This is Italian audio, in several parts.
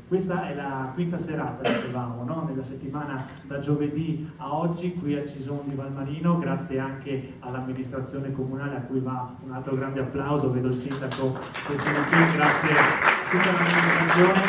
Questa è la quinta serata, dicevamo, no? Nella settimana da giovedì a oggi qui a Cison di Valmarino, grazie anche all'amministrazione comunale a cui va un altro grande applauso, vedo il sindaco Cristina Pin, grazie a tutta l'amministrazione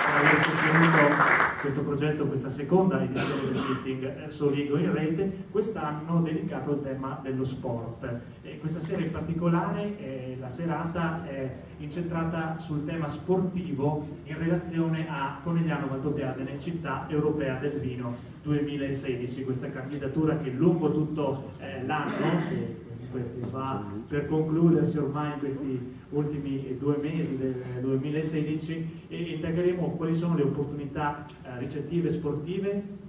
per aver sostenuto questo progetto, questa seconda edizione del meeting Soligo in rete, quest'anno dedicato al tema dello sport. Questa sera in particolare la serata è incentrata sul tema sportivo in relazione a Conegliano Valdobbiadene, città europea del vino 2016, questa candidatura che lungo tutto l'anno, che questi va per concludersi ormai in questi ultimi 2 mesi del 2016, e indagheremo quali sono le opportunità ricettive sportive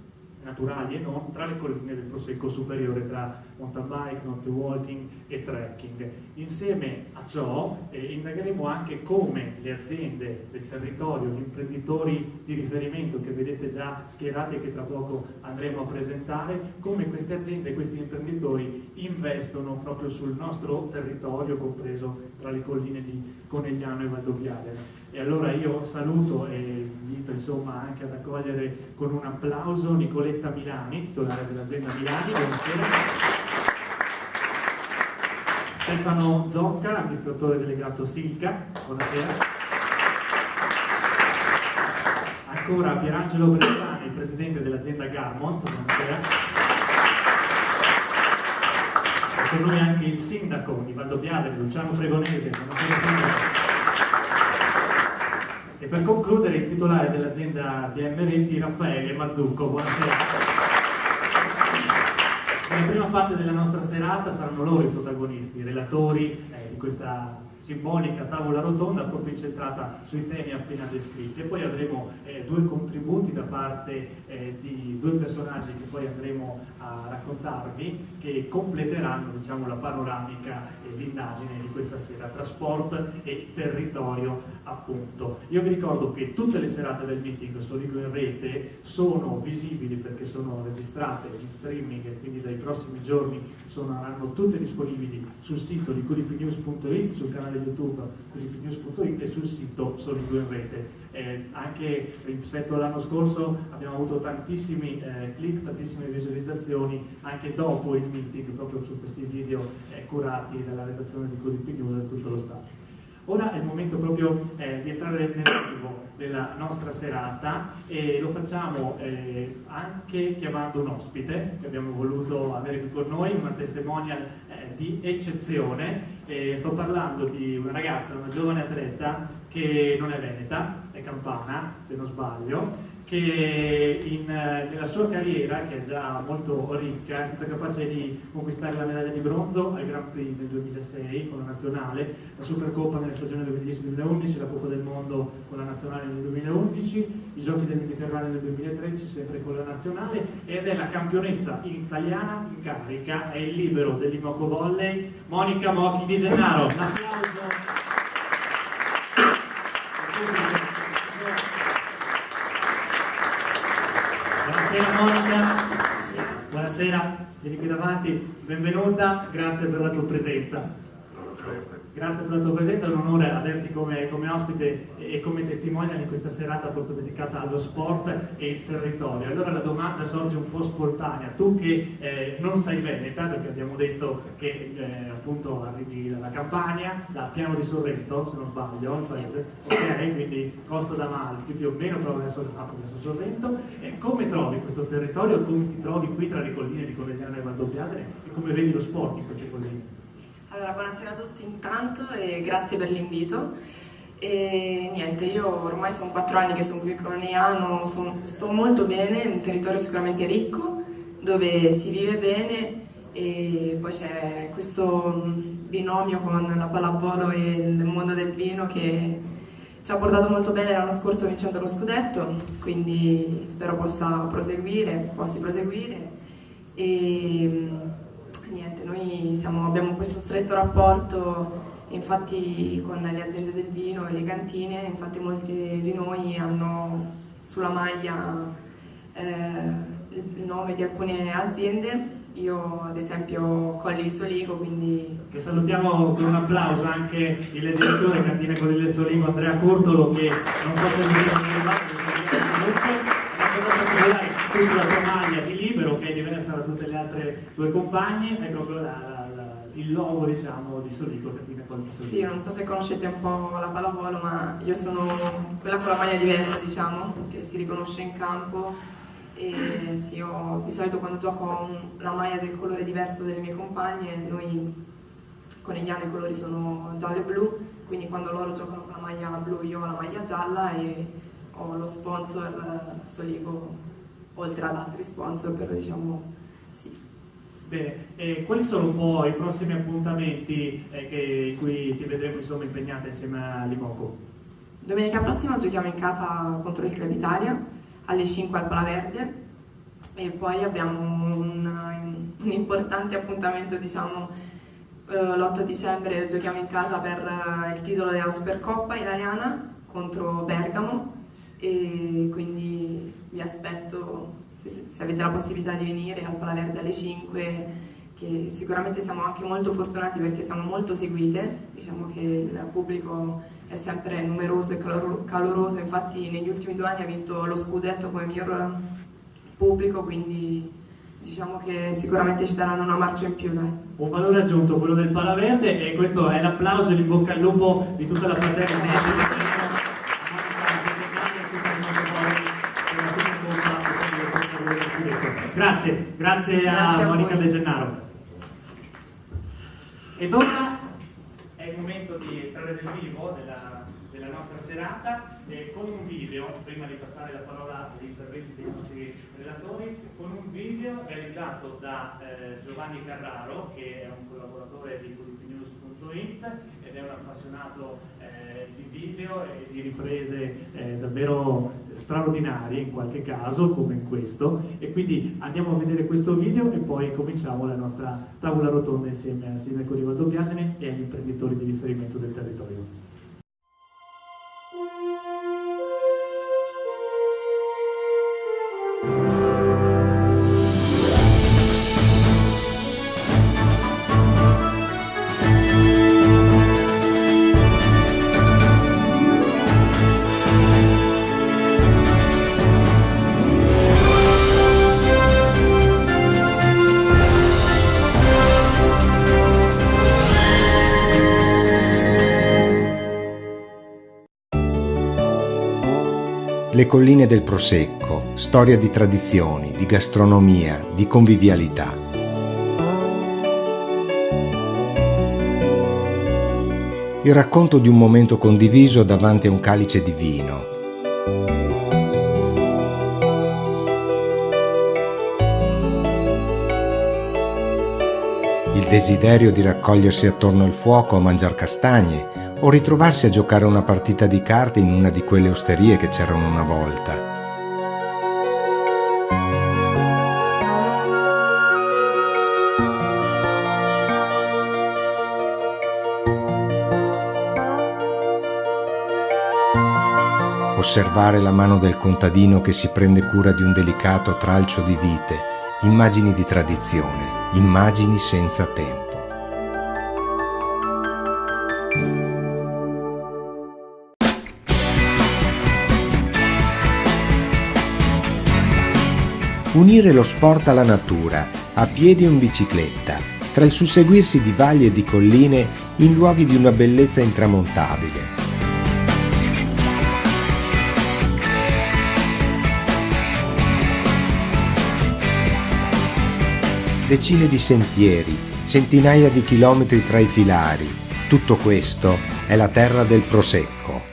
naturali e non tra le colline del Prosecco superiore, tra mountain bike, mountain walking e trekking. Insieme a ciò indagheremo anche come le aziende del territorio, gli imprenditori di riferimento che vedete già schierati e che tra poco andremo a presentare, come queste aziende e questi imprenditori investono proprio sul nostro territorio, compreso tra le colline di Conegliano e Valdobbiadene. E allora io saluto e invito insomma anche ad accogliere con un applauso Nicoletta Milani, titolare dell'azienda Milani, buonasera. Stefano Zocca, amministratore delegato Silca, buonasera. Ancora Pierangelo Brezzani, presidente dell'azienda Garmont, buonasera. E con noi anche il sindaco di Valdobbiadene, Luciano Fregonese, buonasera sindaco. E per concludere il titolare dell'azienda BM Reti, Raffaele Mazzucco, buonasera. Nella prima parte della nostra serata saranno loro i protagonisti, i relatori di questa simbolica tavola rotonda proprio incentrata sui temi appena descritti, e poi avremo 2 contributi da parte di 2 personaggi che poi andremo a raccontarvi, che completeranno, diciamo, la panoramica e l'indagine di questa sera tra sport e territorio, appunto. Io vi ricordo che tutte le serate del meeting Soligo in rete sono visibili perché sono registrate in streaming, e quindi dai prossimi giorni saranno tutte disponibili sul sito di QDPnews.it, sul canale YouTube QDPnews.it e sul sito Soligo in rete. Anche rispetto all'anno scorso abbiamo avuto tantissimi click, tantissime visualizzazioni anche dopo il meeting, proprio su questi video curati dalla redazione di QDP News e da tutto lo staff. Ora è il momento proprio di entrare nel vivo della nostra serata, e lo facciamo anche chiamando un ospite che abbiamo voluto avere qui con noi, una testimonial di eccezione. Sto parlando di una ragazza, una giovane atleta che non è veneta, è campana se non sbaglio, che nella sua carriera, che è già molto ricca, è stata capace di conquistare la medaglia di bronzo al Grand Prix del 2006 con la nazionale, la Supercoppa nelle stagioni 2010-2011, la Coppa del Mondo con la nazionale nel 2011, i Giochi del Mediterraneo nel 2013 sempre con la nazionale, ed è la campionessa italiana in carica, è il libero dell'Imoco Volley, Monica Mocchi di Gennaro. Un applauso. Buonasera Monica, buonasera, vieni qui davanti, benvenuta, grazie per la tua presenza. Grazie per la tua presenza, è un onore averti come ospite e come testimonial in questa serata proprio dedicata allo sport e il territorio. Allora la domanda sorge un po' spontanea, tu che non sei veneta, perché abbiamo detto che appunto arrivi dalla Campania, da Piano di Sorrento, se non sbaglio, il paese, ok, quindi Costa d'Amalfi più o meno, però adesso Sorrento, come trovi questo territorio, come ti trovi qui tra le colline di Conegliano e Valdobbiadene e come vedi lo sport in queste colline? Allora, buonasera a tutti intanto e grazie per l'invito. E niente, io ormai sono 4 anni che sono qui a Conegliano, sto molto bene, è un territorio sicuramente ricco, dove si vive bene, e poi c'è questo binomio con la pallavolo e il mondo del vino che ci ha portato molto bene l'anno scorso vincendo lo scudetto, quindi spero possa proseguire. E niente, noi abbiamo questo stretto rapporto infatti con le aziende del vino e le cantine, infatti molti di noi hanno sulla maglia il nome di alcune aziende. Io ad esempio Colli di Soligo, quindi... Che salutiamo con un applauso anche il direttore Cantine Colli del Soligo, Andrea Curtolo, che non so se vi Comunque, una cosa particolare, qui sulla tua maglia di Libero, che è diversa da tutte le altre tue compagne, è proprio il logo, diciamo, di Soligo, che tiene col Soligo. Sì, non so se conoscete un po' la pallavolo, ma io sono quella con la maglia diversa, diciamo, che si riconosce in campo. E sì, io di solito quando gioco ho una maglia del colore diverso delle mie compagne, noi conegliano i colori sono giallo e blu, quindi quando loro giocano con la maglia blu io ho la maglia gialla e ho lo sponsor Soligo, oltre ad altri sponsor, però diciamo sì. Bene, e quali sono un po' i prossimi appuntamenti in cui ti vedremo insomma impegnata insieme a Limoco? Domenica prossima giochiamo in casa contro il Club Italia alle 5 al Palaverde e poi abbiamo un importante appuntamento, diciamo, l'8 dicembre giochiamo in casa per il titolo della Supercoppa italiana contro Bergamo e quindi vi aspetto, se avete la possibilità di venire al Palaverde alle 5, che sicuramente siamo anche molto fortunati perché siamo molto seguite, diciamo che il pubblico è sempre numeroso e caloroso, infatti negli ultimi 2 anni ha vinto lo scudetto come miglior pubblico, quindi diciamo che sicuramente ci daranno una marcia in più, dai. Un valore aggiunto, quello del Palaverde, e questo è l'applauso e l'in bocca al lupo di tutta la platea. Grazie a Monica De Gennaro. Ed ora è il momento di entrare nel vivo della nostra serata con un video, prima di passare la parola agli interventi dei nostri relatori, con un video realizzato da Giovanni Carraro, che è un collaboratore di positivenews.it ed è un appassionato di video e di riprese davvero straordinarie in qualche caso, come in questo, e quindi andiamo a vedere questo video e poi cominciamo la nostra tavola rotonda insieme a Sindaco di Valdobbiadene e agli imprenditori di riferimento del territorio. Le colline del Prosecco, storia di tradizioni, di gastronomia, di convivialità. Il racconto di un momento condiviso davanti a un calice di vino. Il desiderio di raccogliersi attorno al fuoco a mangiar castagne o ritrovarsi a giocare una partita di carte in una di quelle osterie che c'erano una volta. Osservare la mano del contadino che si prende cura di un delicato tralcio di vite, immagini di tradizione, immagini senza tempo. Unire lo sport alla natura, a piedi o in bicicletta, tra il susseguirsi di valli e di colline in luoghi di una bellezza intramontabile. Decine di sentieri, centinaia di chilometri tra i filari, tutto questo è la terra del Prosecco.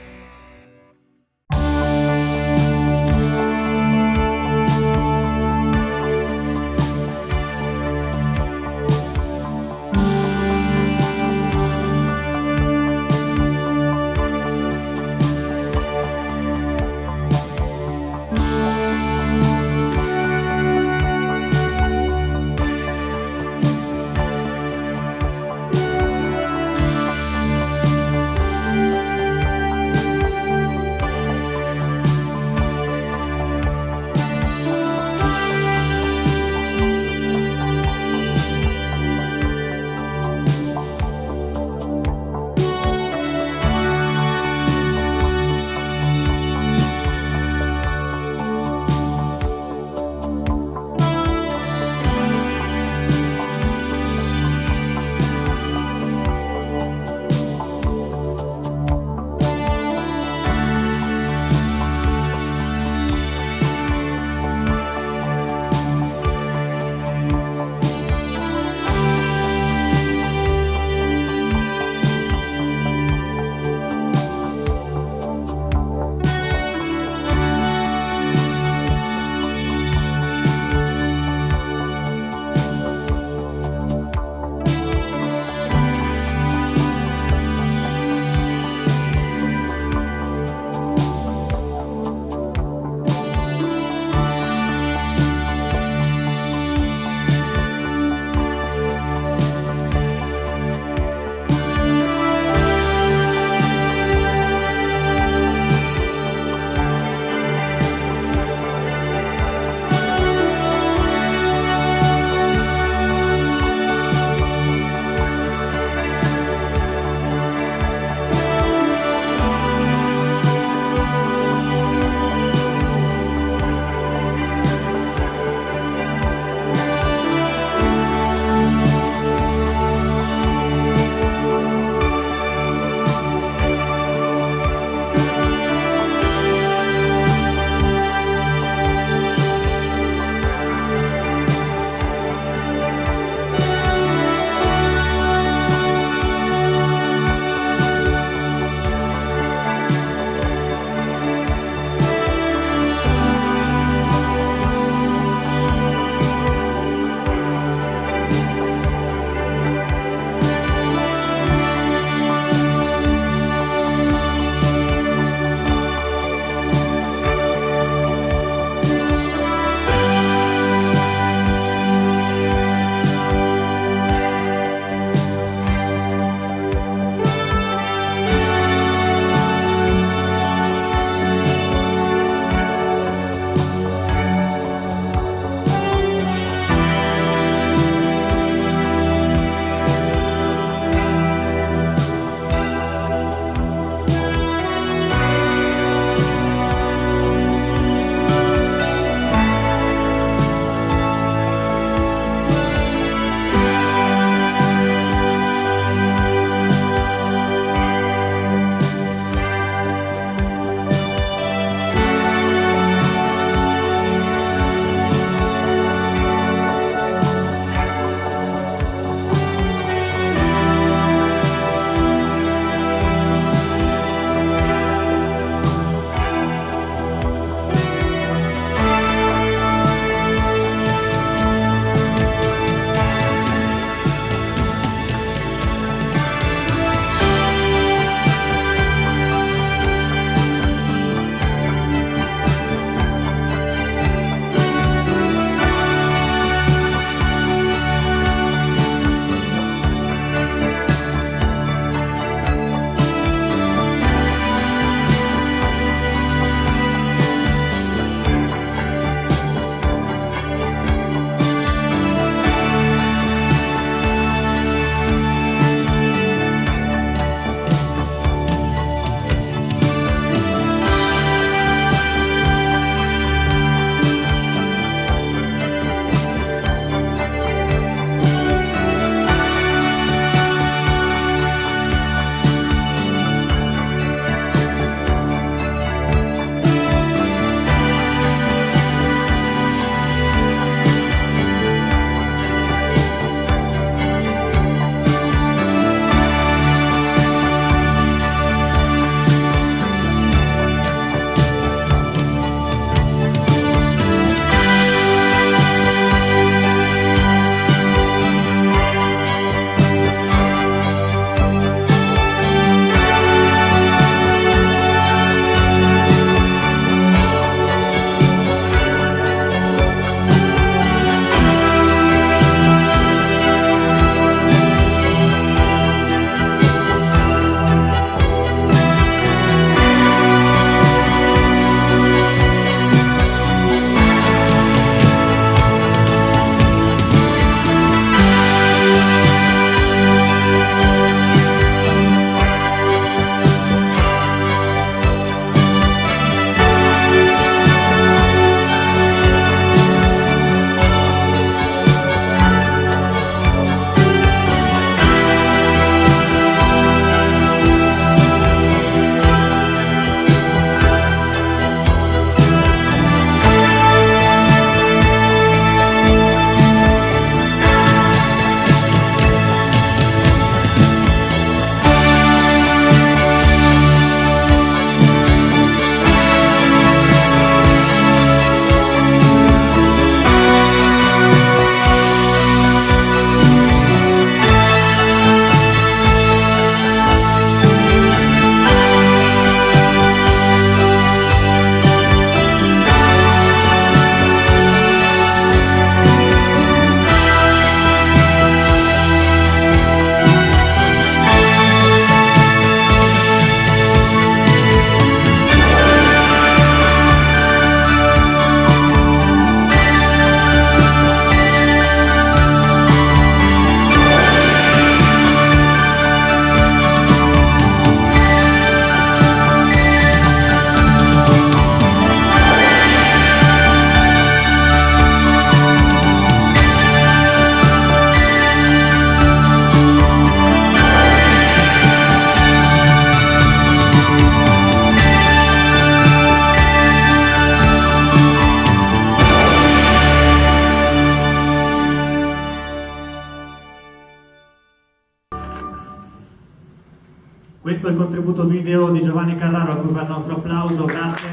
Questo è il contributo video di Giovanni Carraro, a cui va il nostro applauso, grazie.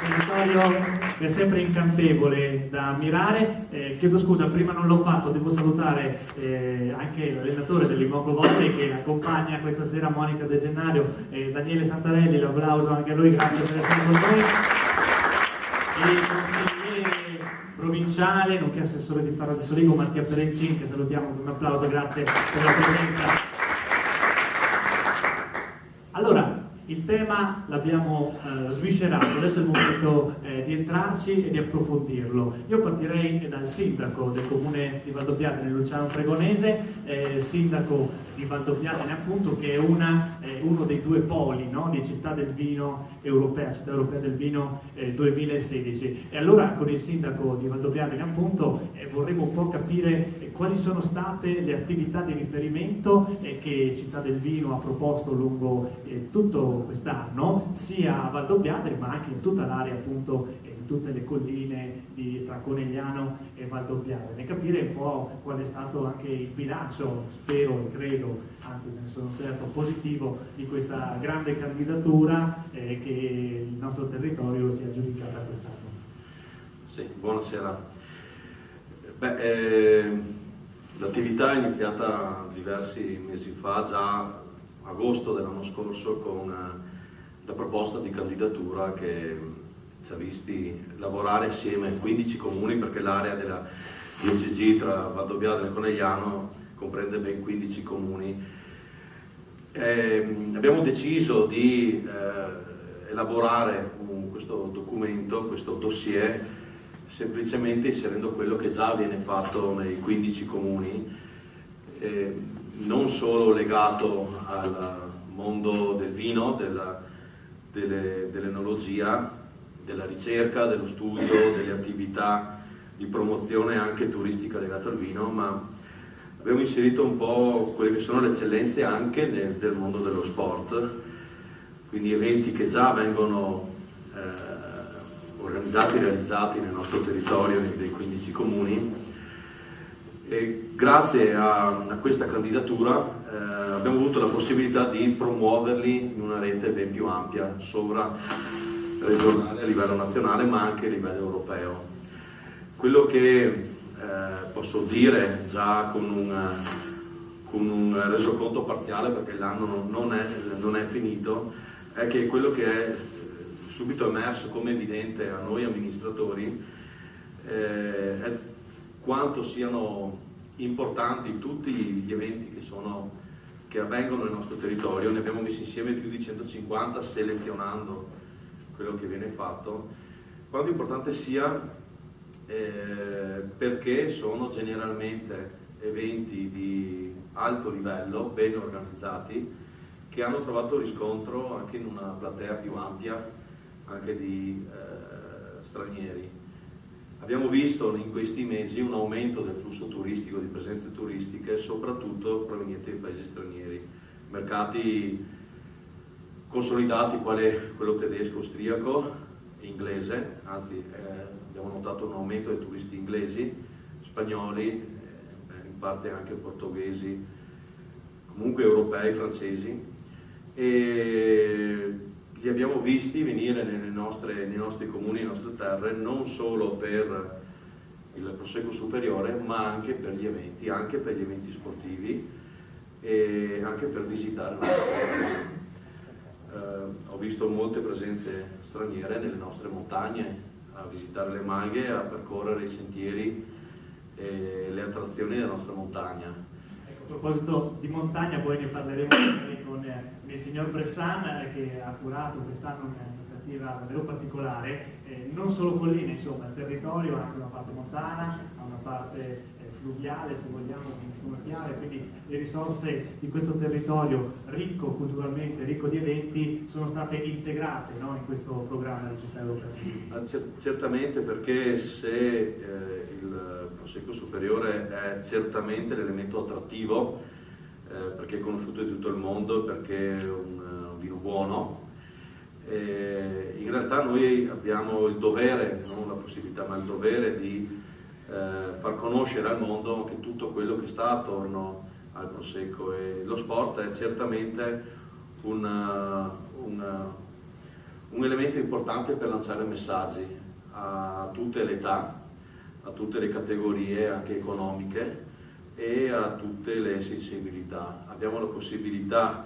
Il territorio che è sempre incantevole da ammirare. Chiedo scusa, prima non l'ho fatto, devo salutare anche l'allenatore dell'Imoco Volley che accompagna questa sera, Monica De Gennario e Daniele Santarelli, l'applauso anche a lui, grazie per essere con noi. E il consigliere provinciale, nonché assessore di Ferro di Soligo, Mattia Perencin, che salutiamo con un applauso, grazie per la presenza. Allora, il tema l'abbiamo sviscerato, adesso è il momento di entrarci e di approfondirlo. Io partirei dal sindaco del comune di Valdobbiadene, Luciano Fregonese, sindaco di Valdobbiadene appunto, che è uno dei due poli, no, di Città del Vino Europea, Città Europea del Vino 2016. E allora con il sindaco di Valdobbiadene appunto vorremmo un po' capire quali sono state le attività di riferimento che Città del Vino ha proposto lungo tutto quest'anno, sia a Valdobbiadene ma anche in tutta l'area appunto, in tutte le colline tra Conegliano e Valdobbiadene, capire un po' qual è stato anche il bilancio, spero e credo, anzi ne sono certo, positivo di questa grande candidatura che il nostro territorio si è aggiudicata quest'anno. Sì, buonasera. L'attività è iniziata diversi mesi fa, già agosto dell'anno scorso, con la proposta di candidatura che ci ha visti lavorare assieme a 15 comuni, perché l'area della DGG tra Valdobbiadene e Conegliano comprende ben 15 comuni. Abbiamo deciso di elaborare questo documento, questo dossier, semplicemente inserendo quello che già viene fatto nei 15 comuni, non solo legato al mondo del vino, dell'enologia, della ricerca, dello studio, delle attività di promozione anche turistica legate al vino, ma abbiamo inserito un po' quelle che sono le eccellenze anche del mondo dello sport, quindi eventi che già vengono organizzati e realizzati nel nostro territorio, nei 15 comuni. E grazie a questa candidatura abbiamo avuto la possibilità di promuoverli in una rete ben più ampia, sovra-regionale a livello nazionale ma anche a livello europeo. Quello che posso dire già con un resoconto parziale, perché l'anno non è finito, è che quello che è subito emerso come evidente a noi amministratori è quanto siano importanti tutti gli eventi che avvengono nel nostro territorio. Ne abbiamo messi insieme più di 150 selezionando quello che viene fatto, quanto importante sia perché sono generalmente eventi di alto livello, ben organizzati, che hanno trovato riscontro anche in una platea più ampia, anche di stranieri. Abbiamo visto in questi mesi un aumento del flusso turistico, di presenze turistiche, soprattutto provenienti dai paesi stranieri, mercati consolidati quale quello tedesco, austriaco, inglese, anzi abbiamo notato un aumento dei turisti inglesi, spagnoli, in parte anche portoghesi, comunque europei, francesi, e li abbiamo visti venire nei nostri comuni, nelle nostre terre, non solo per il proseguo superiore, ma anche per gli eventi sportivi e anche per visitare il nostro territorio. Ho visto molte presenze straniere nelle nostre montagne, a visitare le malghe, a percorrere i sentieri e le attrazioni della nostra montagna. Ecco, a proposito di montagna, poi ne parleremo con il signor Bressan, che ha curato quest'anno un'iniziativa davvero particolare, non solo colline, insomma, il territorio ha anche una parte montana, ha una parte fluviale, se vogliamo, commerciale, quindi le risorse di questo territorio ricco culturalmente, ricco di eventi, sono state integrate, no, in questo programma di Città Europea. Certamente, perché se il proseguo superiore è certamente l'elemento attrattivo, perché è conosciuto in tutto il mondo, perché è un vino buono, in realtà noi abbiamo il dovere, non la possibilità ma il dovere di far conoscere al mondo anche tutto quello che sta attorno al Prosecco, e lo sport è certamente un elemento importante per lanciare messaggi a tutte le età, a tutte le categorie anche economiche e a tutte le sensibilità. Abbiamo la possibilità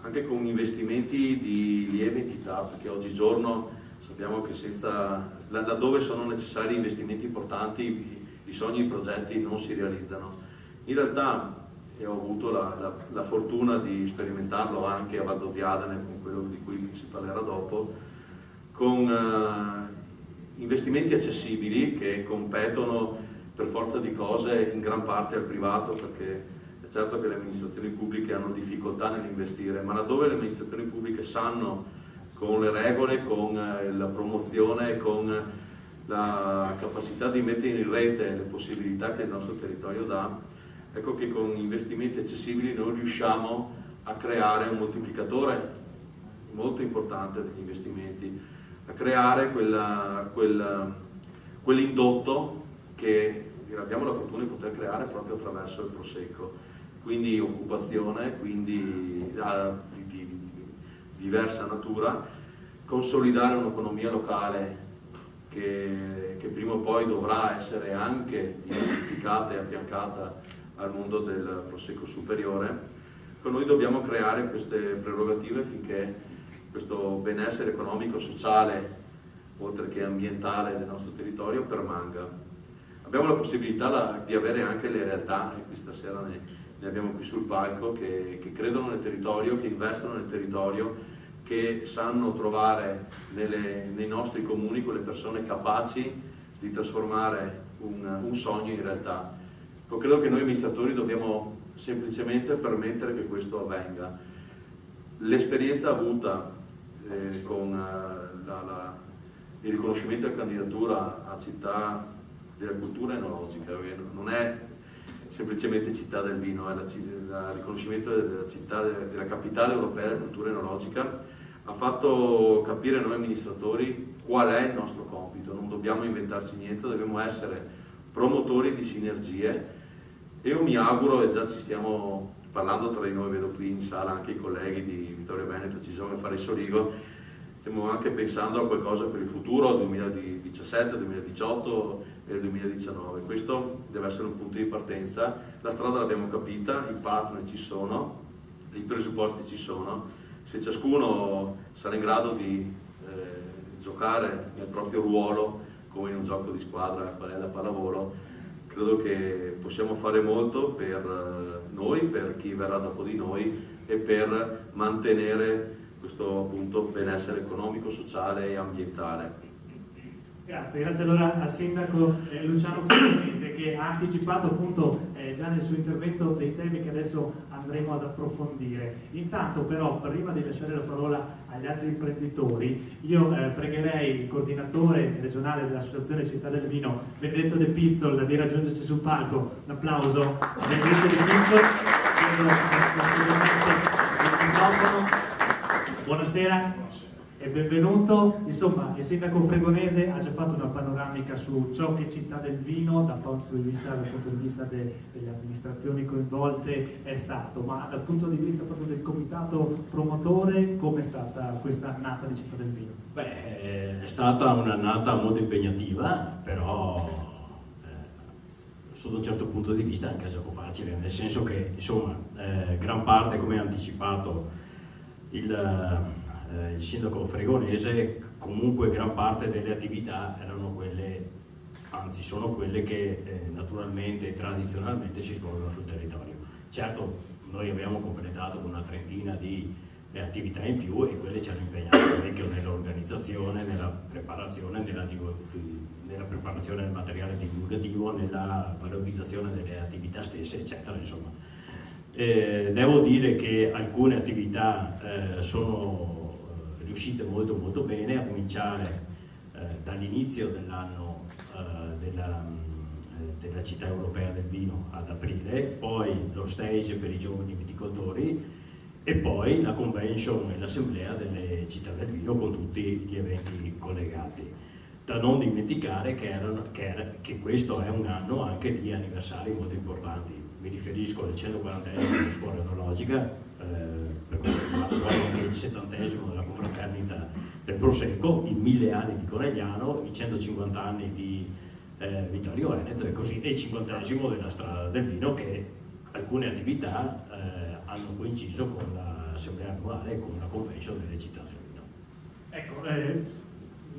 anche con investimenti di lieve entità, perché oggigiorno sappiamo che laddove sono necessari investimenti importanti i sogni e i progetti non si realizzano. In realtà ho avuto la fortuna di sperimentarlo anche a Valdobbiadene, con quello di cui si parlerà dopo, con investimenti accessibili che competono per forza di cose in gran parte al privato, perché è certo che le amministrazioni pubbliche hanno difficoltà nell'investire, ma laddove le amministrazioni pubbliche sanno, con le regole, con la promozione, con la capacità di mettere in rete le possibilità che il nostro territorio dà, ecco che con investimenti accessibili noi riusciamo a creare un moltiplicatore molto importante degli investimenti, a creare quell'indotto che abbiamo la fortuna di poter creare proprio attraverso il Prosecco, quindi occupazione, quindi di diversa natura, consolidare un'economia locale che prima o poi dovrà essere anche diversificata e affiancata al mondo del Prosecco superiore. Però noi dobbiamo creare queste prerogative finché questo benessere economico, sociale, oltre che ambientale del nostro territorio permanga. Abbiamo la possibilità di avere anche le realtà, e qui stasera ne abbiamo qui sul palco, che credono nel territorio, che investono nel territorio, che sanno trovare nei nostri comuni quelle persone capaci di trasformare un sogno in realtà. Credo che noi amministratori dobbiamo semplicemente permettere che questo avvenga. L'esperienza avuta con il riconoscimento della candidatura a città della cultura enologica, non è semplicemente città del vino, è il riconoscimento della città, della capitale europea della cultura enologica, ha fatto capire a noi amministratori qual è il nostro compito. Non dobbiamo inventarci niente, dobbiamo essere promotori di sinergie. E io mi auguro, e già ci stiamo parlando tra di noi, vedo qui in sala anche i colleghi di Vittorio Veneto, ci sono a fare il Soligo, stiamo anche pensando a qualcosa per il futuro, 2017, 2018 e 2019. Questo deve essere un punto di partenza, la strada l'abbiamo capita, i partner ci sono, i presupposti ci sono, se ciascuno sarà in grado di giocare nel proprio ruolo, come in un gioco di squadra, qual è la pallavolo, credo che possiamo fare molto per noi, per chi verrà dopo di noi e per mantenere questo appunto benessere economico, sociale e ambientale. Grazie allora al sindaco Luciano Fregonese, che ha anticipato appunto già nel suo intervento dei temi che adesso andremo ad approfondire. Intanto però, prima di lasciare la parola agli altri imprenditori, io pregherei il coordinatore regionale dell'Associazione Città del Vino, Benedetto De Pizzol, di raggiungerci sul palco. Un applauso a Benedetto De Pizzol. Buonasera e benvenuto. Insomma, il sindaco Fregonese ha già fatto una panoramica su ciò che Città del Vino dal punto di vista delle amministrazioni coinvolte è stato, ma dal punto di vista proprio del comitato promotore, come è stata questa annata di Città del Vino? Beh, è stata un'annata molto impegnativa, però sotto un certo punto di vista anche a gioco facile, nel senso che insomma gran parte, come ha anticipato il sindaco Fregonese, comunque gran parte delle attività erano quelle, anzi sono quelle che naturalmente e tradizionalmente si svolgono sul territorio. Certo, noi abbiamo completato con una trentina di attività in più e quelle ci hanno impegnato parecchio nell'organizzazione, nella preparazione del materiale divulgativo, nella valorizzazione delle attività stesse, eccetera, insomma. Devo dire che alcune attività sono riuscite molto molto bene, a cominciare dall'inizio dell'anno della città europea del vino ad aprile, poi lo stage per i giovani viticoltori e poi la convention e l'assemblea delle città del vino con tutti gli eventi collegati. Da non dimenticare che questo è un anno anche di anniversari molto importanti. mi riferisco al 140esimo della scuola enologica, per quanto riguarda anche il 70esimo della confraternita del Prosecco, i 1000 anni di Conegliano, i 150 anni di Vittorio Veneto e così, e il 50esimo della Strada del Vino, che alcune attività hanno coinciso con l'assemblea annuale e con la convention delle città del vino. Ecco,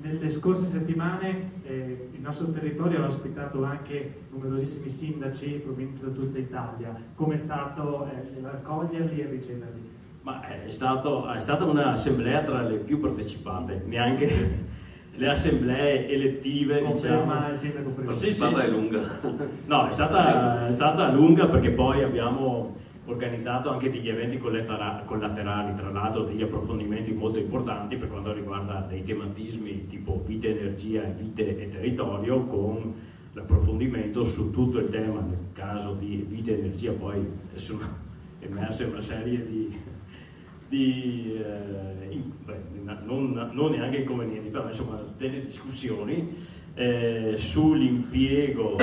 nelle scorse settimane il nostro territorio ha ospitato anche numerosissimi sindaci provenienti da tutta Italia. Come è stato raccoglierli e riceverli? Ma è stata un'assemblea tra le più partecipate, neanche le assemblee elettive, Conferma diciamo. il sindaco Fregoni. Sì, sì. È lunga. No, è stata lunga, perché poi abbiamo organizzato anche degli eventi collaterali, tra l'altro degli approfondimenti molto importanti per quanto riguarda dei tematismi tipo vita, energia, vite e territorio, con l'approfondimento su tutto il tema. Nel caso di vita e energia poi sono emerse una serie non neanche inconvenienti, però insomma delle discussioni sull'impiego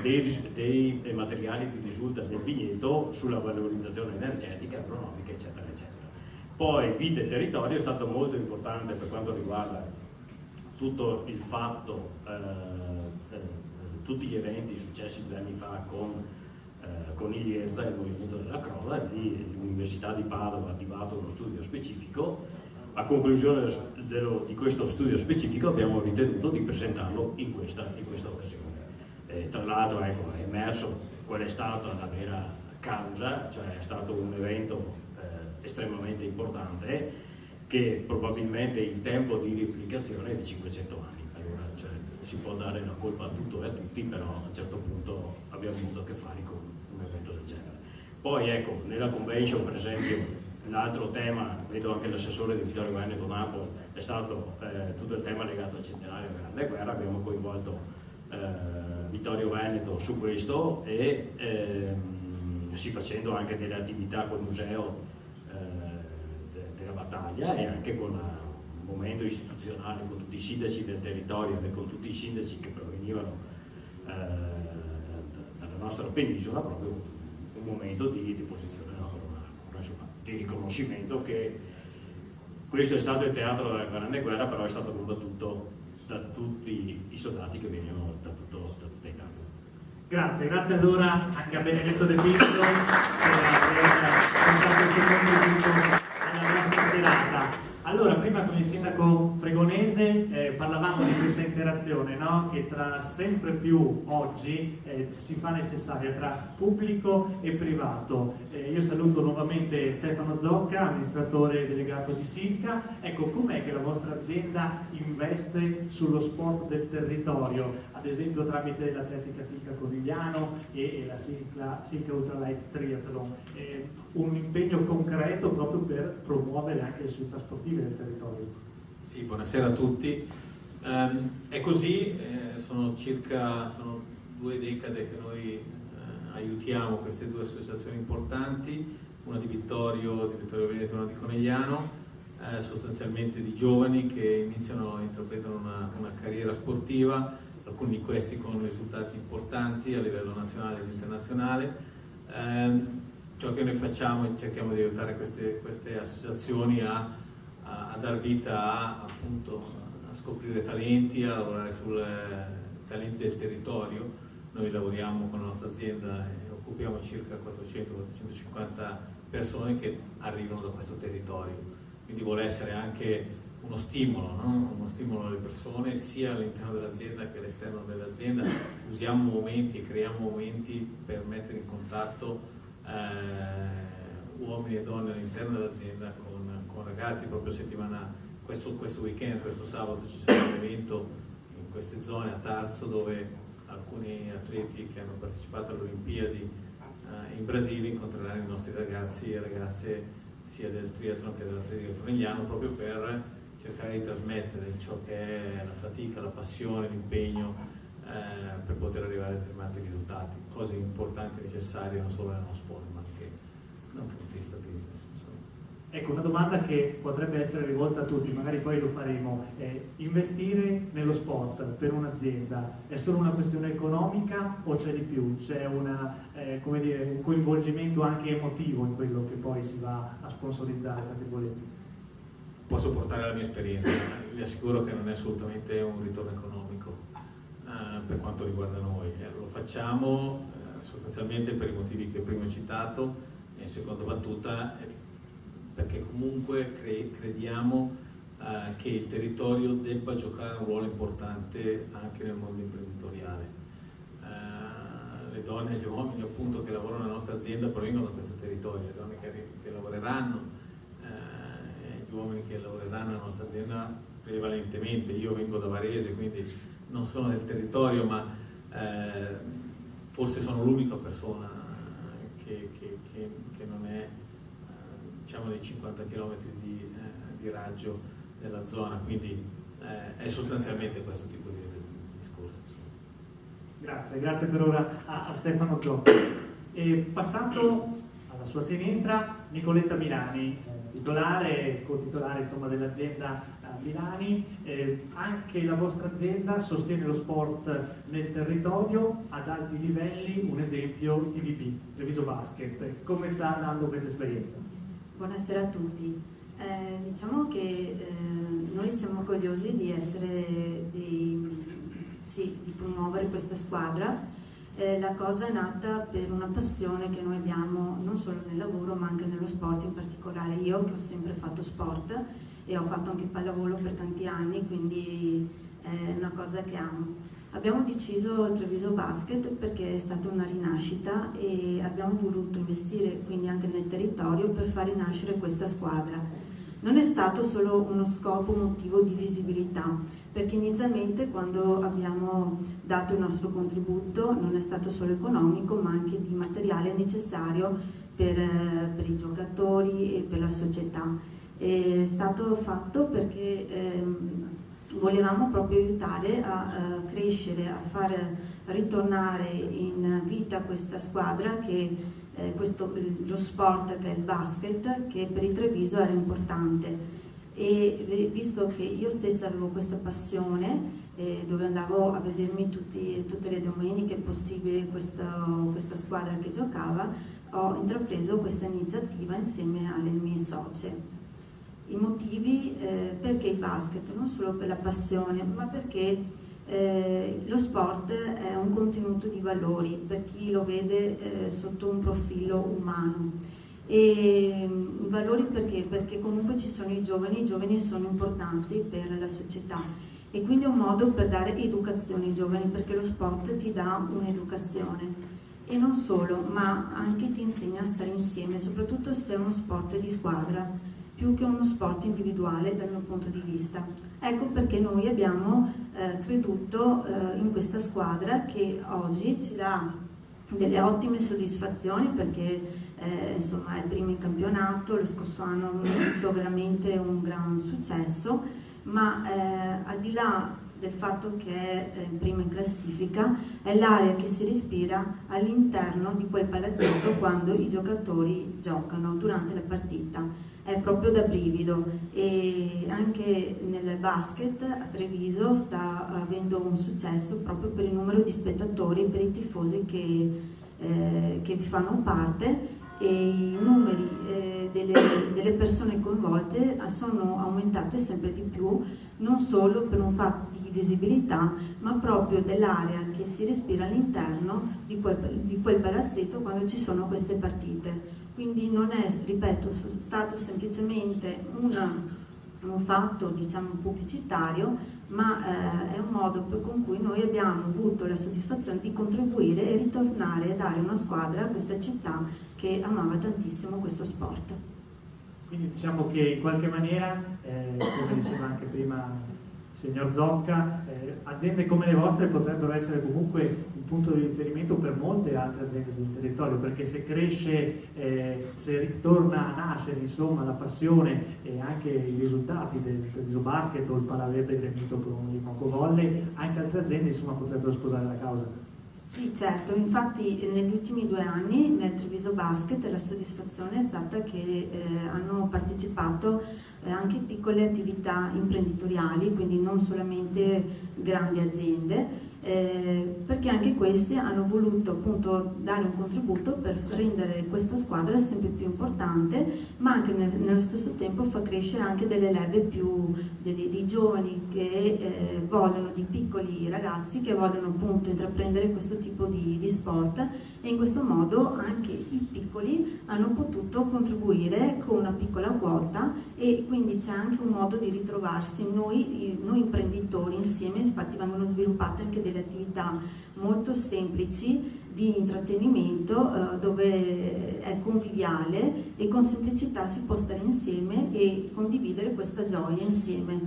dei materiali di risulta del vigneto, sulla valorizzazione energetica, agronomica, eccetera, eccetera. Poi vita e territorio è stato molto importante per quanto riguarda tutto il fatto, tutti gli eventi successi 2 anni fa con il IERZA e il movimento della Croda. L'Università di Padova ha attivato uno studio specifico. A conclusione di questo studio specifico abbiamo ritenuto di presentarlo in questa occasione. Tra l'altro, ecco, è emerso qual è stata la vera causa, cioè è stato un evento estremamente importante, che probabilmente il tempo di replicazione è di 500 anni. Allora, cioè, si può dare la colpa a tutto e a tutti, però a un certo punto abbiamo avuto a che fare con un evento del genere. Poi ecco, nella convention per esempio, l'altro tema, vedo anche l'assessore di Vittorio Veneto Napoli, è stato tutto il tema legato al centenario della Grande Guerra. Abbiamo coinvolto Vittorio Veneto su questo e sì, facendo anche delle attività col museo della battaglia, e anche con un momento istituzionale con tutti i sindaci del territorio e con tutti i sindaci che provenivano dalla nostra penisola, proprio un momento di deposizione della corona, insomma, di riconoscimento che questo è stato il teatro della Grande Guerra, però è stato combattuto da tutti i soldati che venivano da tutta Italia. Grazie allora anche a Benedetto De Pietro per aver portato il suo contributo alla nostra serata. Allora, prima con il sindaco Fregonese parlavamo di questa interazione, no? Che sempre più oggi si fa necessaria tra pubblico e privato. Io saluto nuovamente Stefano Zocca, amministratore delegato di Silca. Ecco, com'è che la vostra azienda investe sullo sport del territorio, ad esempio tramite l'Atletica Silca Corigliano e la Silca Ultralight Triathlon? Un impegno concreto proprio per promuovere anche le società sportive del territorio. Sì, buonasera a tutti. È così, sono 2 decade che noi aiutiamo queste 2 associazioni importanti, una di Vittorio Veneto e una di Conegliano, sostanzialmente di giovani che iniziano a intraprendere una carriera sportiva, alcuni di questi con risultati importanti a livello nazionale ed internazionale. Ciò che noi facciamo, cerchiamo di aiutare queste associazioni a dar vita appunto a scoprire talenti, a lavorare sui talenti del territorio. Noi lavoriamo con la nostra azienda e occupiamo circa 400-450 persone che arrivano da questo territorio, quindi vuole essere anche uno stimolo, no? Uno stimolo alle persone sia all'interno dell'azienda che all'esterno dell'azienda. Usiamo momenti e creiamo momenti per mettere in contatto uomini e donne all'interno dell'azienda con ragazzi. Proprio questo weekend, questo sabato ci sarà un evento in queste zone a Tarso, dove alcuni atleti che hanno partecipato alle Olimpiadi in Brasile incontreranno i nostri ragazzi e ragazze sia del triathlon che dell'atletica conegliano, proprio per cercare di trasmettere ciò che è la fatica, la passione, l'impegno per poter arrivare a determinati risultati, cose importanti e necessarie non solo nel nostro sport ma anche da un punto di vista business. Ecco, una domanda che potrebbe essere rivolta a tutti, magari poi lo faremo. Investire nello sport per un'azienda è solo una questione economica o c'è di più? C'è come dire, un coinvolgimento anche emotivo in quello che poi si va a sponsorizzare, tra virgolette? Posso portare la mia esperienza, vi assicuro che non è assolutamente un ritorno economico per quanto riguarda noi. Lo facciamo sostanzialmente per i motivi che prima ho citato e in seconda battuta perché comunque crediamo che il territorio debba giocare un ruolo importante anche nel mondo imprenditoriale. Le donne e gli uomini appunto che lavorano nella nostra azienda provengono da questo territorio, le donne che lavoreranno, gli uomini che lavoreranno nella nostra azienda prevalentemente. Io vengo da Varese, quindi non sono del territorio, ma forse sono l'unica persona che non è diciamo nei 50 km di raggio della zona, quindi è sostanzialmente questo tipo di discorso. Grazie per ora a Stefano Zocca. E passando alla sua sinistra, Nicoletta Milani, titolare e cotitolare insomma, dell'azienda Milani. Anche la vostra azienda sostiene lo sport nel territorio ad alti livelli, un esempio TVB, Treviso Basket. Come sta andando questa esperienza? Buonasera a tutti. Diciamo che noi siamo orgogliosi di di promuovere questa squadra. La cosa è nata per una passione che noi abbiamo non solo nel lavoro ma anche nello sport, in particolare io che ho sempre fatto sport e ho fatto anche pallavolo per tanti anni, quindi è una cosa che amo. Abbiamo deciso Treviso Basket perché è stata una rinascita e abbiamo voluto investire quindi anche nel territorio per far rinascere questa squadra. Non è stato solo uno scopo, un motivo di visibilità, perché inizialmente quando abbiamo dato il nostro contributo non è stato solo economico ma anche di materiale necessario per i giocatori e per la società. È stato fatto perché volevamo proprio aiutare a crescere, a far ritornare in vita questa squadra che lo sport che è il basket, che per il Treviso era importante. E visto che io stessa avevo questa passione, dove andavo a vedermi tutte le domeniche possibili questa squadra che giocava, ho intrapreso questa iniziativa insieme alle mie socie. I motivi perché il basket, non solo per la passione, ma perché lo sport è un contenuto di valori per chi lo vede sotto un profilo umano. E valori perché comunque ci sono i giovani sono importanti per la società e quindi è un modo per dare educazione ai giovani, perché lo sport ti dà un'educazione e non solo, ma anche ti insegna a stare insieme, soprattutto se è uno sport di squadra più che uno sport individuale dal mio punto di vista. Ecco perché noi abbiamo creduto in questa squadra che oggi ci dà delle ottime soddisfazioni perché insomma è prima in campionato, lo scorso anno hanno avuto veramente un gran successo, ma al di là del fatto che è prima in classifica è l'aria che si respira all'interno di quel palazzetto quando i giocatori giocano durante la partita. È proprio da brivido e anche nel basket a Treviso sta avendo un successo proprio per il numero di spettatori, per i tifosi che vi fanno parte e i numeri delle persone coinvolte sono aumentate sempre di più, non solo per un fatto di visibilità ma proprio dell'area che si respira all'interno di quel palazzetto quando ci sono queste partite. Quindi non è, ripeto, stato semplicemente un fatto diciamo pubblicitario, ma è un modo con cui noi abbiamo avuto la soddisfazione di contribuire e ritornare a dare una squadra a questa città che amava tantissimo questo sport. Quindi diciamo che in qualche maniera, come diceva anche prima il signor Zocca, aziende come le vostre potrebbero essere comunque un punto di riferimento per molte altre aziende del territorio, perché se cresce, se ritorna a nascere insomma la passione e anche i risultati del Treviso Basket o il Palaverde gremito con il Moco Volley, anche altre aziende insomma potrebbero sposare la causa. Sì, certo, infatti negli ultimi 2 anni nel Treviso Basket la soddisfazione è stata che hanno partecipato anche piccole attività imprenditoriali, quindi non solamente grandi aziende, perché anche questi hanno voluto appunto dare un contributo per rendere questa squadra sempre più importante, ma anche nello stesso tempo fa crescere anche delle leve più dei giovani che vogliono, di piccoli ragazzi che vogliono appunto intraprendere questo tipo di sport, e in questo modo anche i piccoli hanno potuto contribuire con una piccola quota, e quindi c'è anche un modo di ritrovarsi noi imprenditori insieme. Infatti vengono sviluppate anche delle attività molto semplici di intrattenimento dove è conviviale e con semplicità si può stare insieme e condividere questa gioia insieme.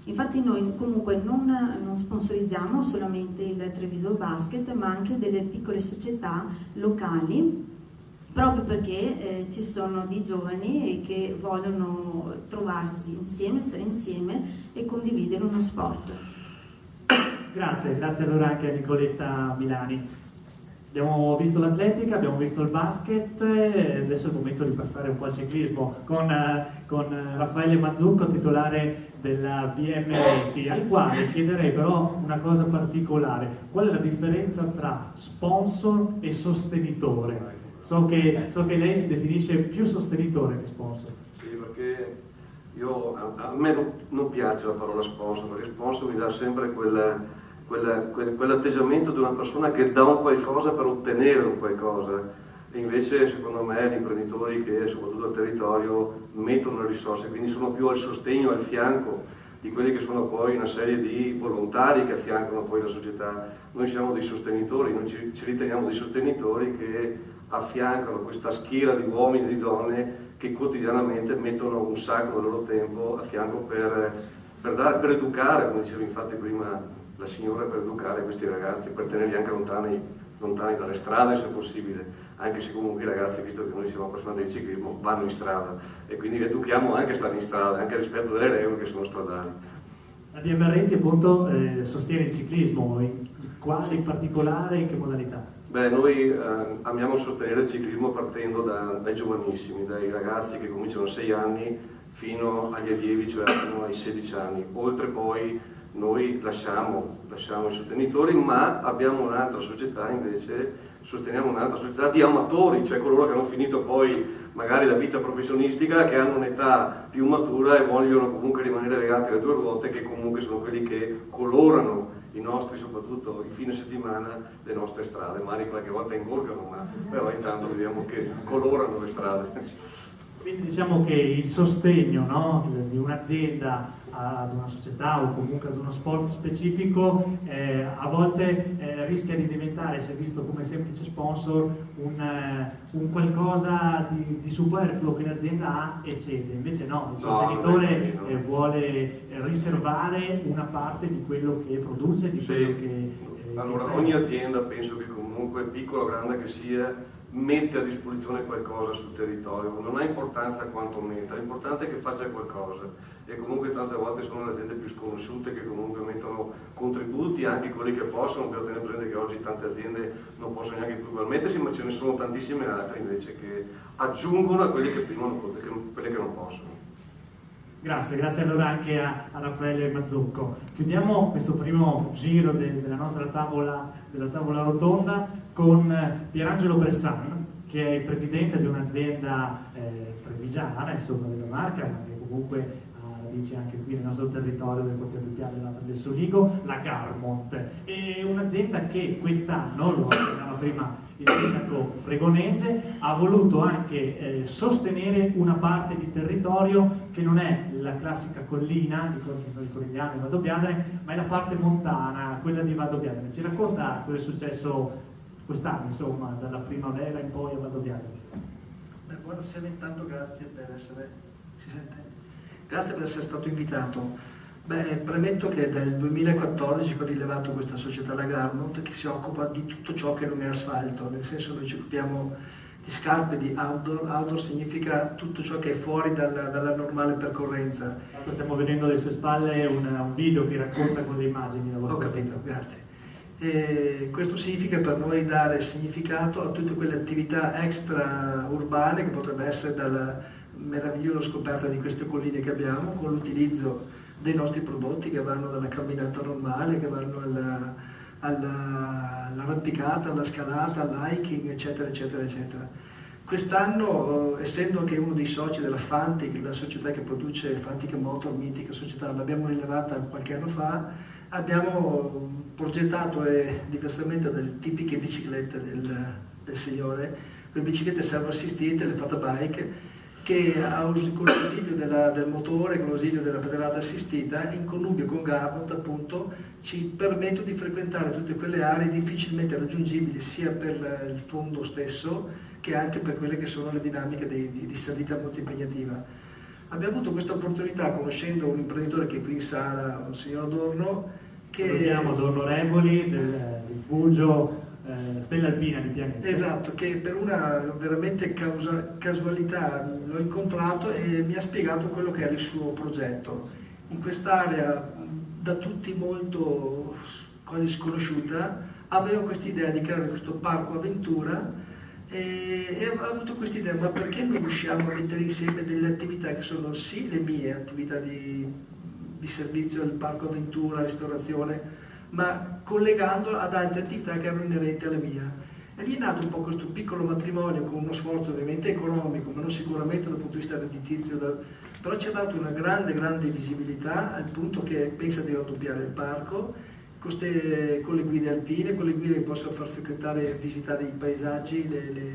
Infatti noi comunque non sponsorizziamo solamente il Treviso Basket, ma anche delle piccole società locali, proprio perché ci sono dei giovani che vogliono trovarsi insieme, stare insieme e condividere uno sport. Grazie allora anche a Nicoletta Milani. Abbiamo visto l'atletica, abbiamo visto il basket, adesso è il momento di passare un po' al ciclismo con Raffaele Mazzucco, titolare della BM, al quale chiederei però una cosa particolare: qual è la differenza tra sponsor e sostenitore? So che lei si definisce più sostenitore che sponsor. Sì, perché a me non piace la parola sponsor, perché sponsor mi dà sempre quell'atteggiamento di una persona che dà un qualcosa per ottenere un qualcosa, e invece secondo me gli imprenditori che soprattutto al territorio mettono le risorse, quindi sono più al sostegno, al fianco di quelli che sono poi una serie di volontari che affiancano poi la società. Noi siamo dei sostenitori, noi ci riteniamo dei sostenitori che affiancano questa schiera di uomini e di donne che quotidianamente mettono un sacco del loro tempo a fianco per educare, come diceva infatti prima la signora, per educare questi ragazzi, per tenerli anche lontani dalle strade se possibile, anche se comunque i ragazzi, visto che noi siamo appassionati di ciclismo, vanno in strada, e quindi li educhiamo anche a stare in strada, anche rispetto delle regole che sono stradali. La BM Reti appunto sostiene il ciclismo, quale in particolare, in che modalità? Beh, noi amiamo sostenere il ciclismo partendo dai giovanissimi, dai ragazzi che cominciano a 6 anni fino agli allievi, cioè fino ai 16 anni. Oltre poi noi lasciamo i sostenitori, ma abbiamo un'altra società invece, sosteniamo un'altra società di amatori, cioè coloro che hanno finito poi magari la vita professionistica, che hanno un'età più matura e vogliono comunque rimanere legati alle 2 ruote, che comunque sono quelli che colorano i nostri, soprattutto il fine settimana, le nostre strade. Magari qualche volta ingorgano, ma però intanto vediamo che colorano le strade. Quindi diciamo che il sostegno, no, di un'azienda ad una società o comunque ad uno sport specifico a volte rischia di diventare, se visto come semplice sponsor, un qualcosa di superfluo che l'azienda ha e cede. Invece no, il sostenitore vuole riservare una parte di quello che produce, di quello che... Allora, ogni azienda, penso che comunque, piccola o grande che sia, mette a disposizione qualcosa sul territorio. Non ha importanza quanto metta, l'importante è che faccia qualcosa, e comunque tante volte sono le aziende più sconosciute che comunque mettono contributi, anche quelli che possono. Bisogna tenere presente che oggi tante aziende non possono neanche più permettersi, ma ce ne sono tantissime altre invece che aggiungono a quelle che prima quelle che non possono. Grazie allora anche a Raffaele Mazzucco. Chiudiamo questo primo giro della nostra tavola rotonda con Pierangelo Bressan, che è il presidente di un'azienda trevigiana, insomma della marca, ma che comunque ha radici anche qui nel nostro territorio del quartiere del Piave del Soligo, la Garmont. È un'azienda che quest'anno, lo accennava prima il sindaco Fregonese, ha voluto anche sostenere una parte di territorio che non è la classica collina di Corigliano e Valdobbiadene, ma è la parte montana, quella di Valdobbiadene. Ci racconta cosa è successo quest'anno, insomma, dalla primavera in poi a Valdobbiadene? Buonasera, intanto grazie per essere stato invitato. Premetto che dal 2014 ho rilevato questa società, la Garmont, che si occupa di tutto ciò che non è asfalto, nel senso noi ci occupiamo di scarpe, di outdoor significa tutto ciò che è fuori dalla normale percorrenza. Stiamo vedendo alle sue spalle un video che racconta con le immagini. Ho capito, grazie. E questo significa per noi dare significato a tutte quelle attività extra urbane che potrebbe essere dalla meravigliosa scoperta di queste colline che abbiamo, con l'utilizzo dei nostri prodotti che vanno dalla camminata normale, che vanno all'arrampicata, alla scalata, all'hiking, eccetera, eccetera, eccetera. Quest'anno, essendo anche uno dei soci della Fantic, la società che produce Fantic Motor, mitica società, l'abbiamo rilevata qualche anno fa, abbiamo progettato, diversamente dalle tipiche biciclette del signore, le biciclette servo-assistite, le fata bike, che con l'ausilio del motore, con l'ausilio della pedalata assistita, in connubio con Garmot appunto, ci permettono di frequentare tutte quelle aree difficilmente raggiungibili sia per il fondo stesso che anche per quelle che sono le dinamiche di salita molto impegnativa. Abbiamo avuto questa opportunità conoscendo un imprenditore che qui in sala, un signor Adorno, che... Salutiamo Adorno Reboli del rifugio Stella Alpina di Pianeta. Esatto, che per una veramente casualità l'ho incontrato e mi ha spiegato quello che era il suo progetto. In quest'area da tutti molto quasi sconosciuta, aveva questa idea di creare questo parco avventura e ha avuto questa idea, ma perché non riusciamo a mettere insieme delle attività che sono sì le mie attività di servizio del parco avventura, ristorazione, ma collegandolo ad altre attività che erano inerenti alla mia. E lì è nato un po' questo piccolo matrimonio con uno sforzo ovviamente economico, ma non sicuramente dal punto di vista redditizio, però ci ha dato una grande visibilità al punto che pensa di raddoppiare il parco con le guide alpine, con le guide che possono far frequentare e visitare i paesaggi,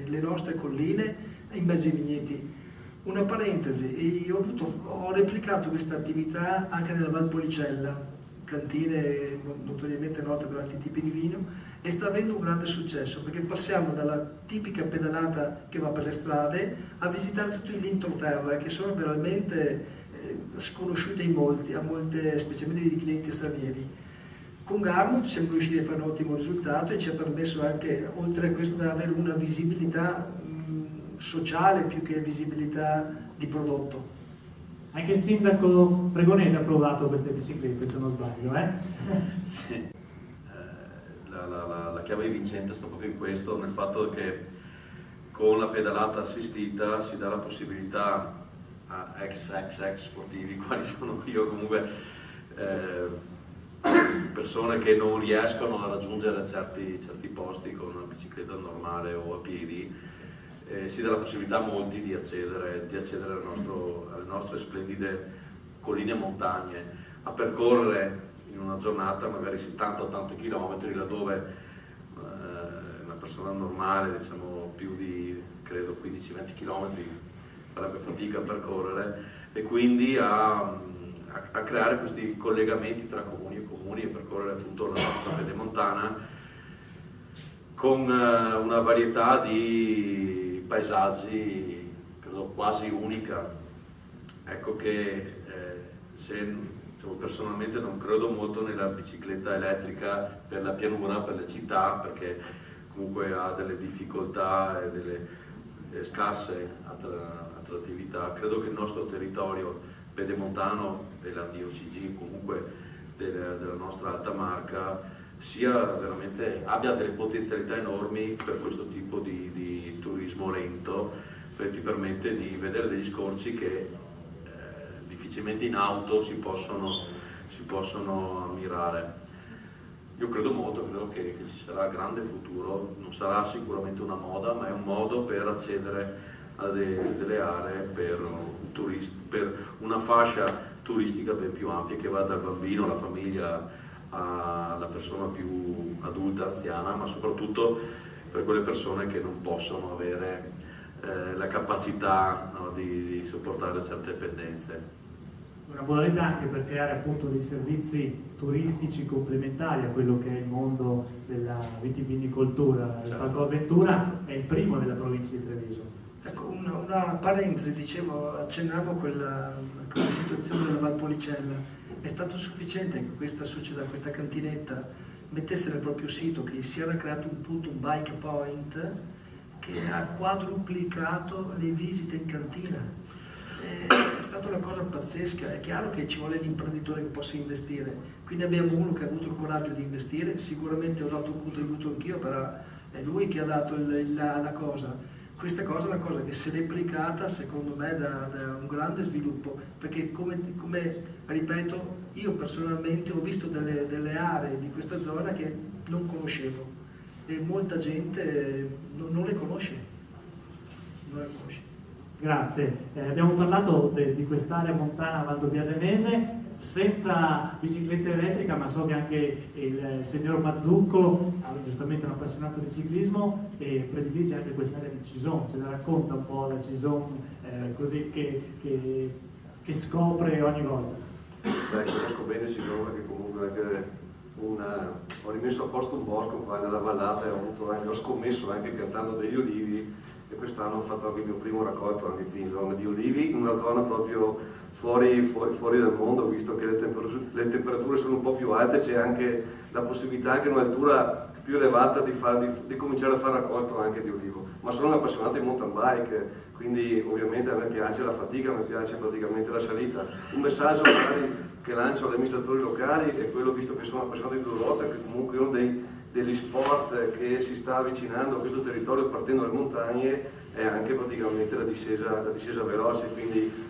le nostre colline in mezzo ai vigneti. Una parentesi, ho replicato questa attività anche nella Valpolicella, cantine notoriamente note per altri tipi di vino, e sta avendo un grande successo perché passiamo dalla tipica pedalata che va per le strade a visitare tutto il l'entroterra, che sono veramente sconosciute in molti, specialmente di clienti stranieri. Con Garmot siamo riusciti a fare un ottimo risultato e ci ha permesso anche, oltre a questo, di avere una visibilità sociale più che visibilità di prodotto. Anche il sindaco Fregonese ha provato queste biciclette, se non sbaglio, Sì. La chiave vincente sta proprio in questo, nel fatto che con la pedalata assistita si dà la possibilità a ex sportivi, quali sono io comunque, persone che non riescono a raggiungere certi posti con una bicicletta normale o a piedi, si dà la possibilità a molti di accedere alle nostre splendide colline e montagne, a percorrere in una giornata magari 70-80 km, laddove una persona normale, diciamo più di credo 15-20 km farebbe fatica a percorrere, e quindi a creare questi collegamenti tra comuni e percorrere appunto la nostra pedemontana con una varietà di paesaggi credo quasi unica. Ecco che personalmente non credo molto nella bicicletta elettrica per la pianura, per le città, perché comunque ha delle difficoltà e delle scarse attrattività. Credo che il nostro territorio pedemontano della DOCG, comunque della nostra alta marca, abbia delle potenzialità enormi per questo tipo di turismo lento, che ti permette di vedere degli scorci che difficilmente in auto si possono ammirare. Io credo molto, che ci sarà grande futuro, non sarà sicuramente una moda, ma è un modo per accedere a delle aree per una fascia turistica ben più ampia, che va dal bambino alla famiglia alla persona più adulta, anziana, ma soprattutto per quelle persone che non possono avere la capacità, no, di sopportare certe pendenze. Una modalità anche per creare appunto dei servizi turistici complementari a quello che è il mondo della vitivinicoltura. Il Parco Avventura è il primo della provincia di Treviso. Ecco, una parentesi, accennavo quella situazione della Valpolicella. È stato sufficiente che questa società, questa cantinetta, mettesse nel proprio sito che si era creato un bike point che ha quadruplicato le visite in cantina. È stata una cosa pazzesca. È chiaro che ci vuole l'imprenditore che possa investire, quindi abbiamo uno che ha avuto il coraggio di investire, sicuramente ho dato un contributo anch'io, però è lui che ha dato la cosa. Questa cosa è una cosa che se replicata secondo me dà un grande sviluppo, perché come ripeto, io personalmente ho visto delle aree di questa zona che non conoscevo e molta gente non le conosce. Grazie, abbiamo parlato di quest'area montana Valdobbiademese senza bicicletta elettrica, ma so che anche il signor Mazzucco, giustamente un appassionato di ciclismo, e predilige anche quest'area di Cison. Ce la racconta un po' la Cison così che scopre ogni volta? Conosco bene Cison perché comunque anche ho rimesso a posto un bosco qua nella vallata e ho scommesso anche piantando degli olivi, e quest'anno ho fatto anche il mio primo raccolto anche qui in zona di olivi, in una zona proprio fuori dal mondo, visto che le temperature sono un po' più alte, c'è anche la possibilità anche in un'altura più elevata di cominciare a fare raccolto anche di olivo. Ma sono un appassionato di mountain bike, quindi ovviamente a me piace la fatica, a me piace praticamente la salita. Un messaggio magari che lancio agli amministratori locali è quello, visto che sono appassionato di due ruote, che comunque è uno degli sport che si sta avvicinando a questo territorio partendo dalle montagne è anche praticamente la discesa veloce, quindi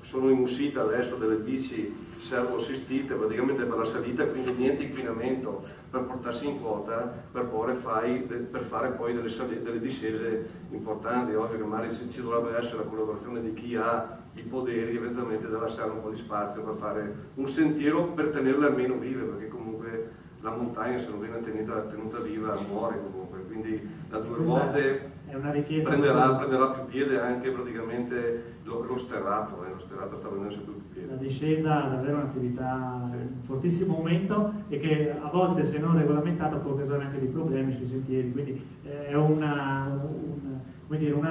sono in uscita adesso delle bici servo assistite praticamente per la salita, quindi niente inquinamento per portarsi in quota per fare poi delle discese importanti. Ovvio che magari ci dovrebbe essere la collaborazione di chi ha i poderi eventualmente da lasciare un po' di spazio per fare un sentiero per tenerle almeno vive, perché comunque la montagna se non viene tenuta viva muore comunque, quindi da due ruote prenderà più piede anche praticamente lo sterrato sta prendendo sempre più piede. La discesa è davvero un'attività in fortissimo aumento e che a volte, se non regolamentata, può causare anche dei problemi sui sentieri, quindi è una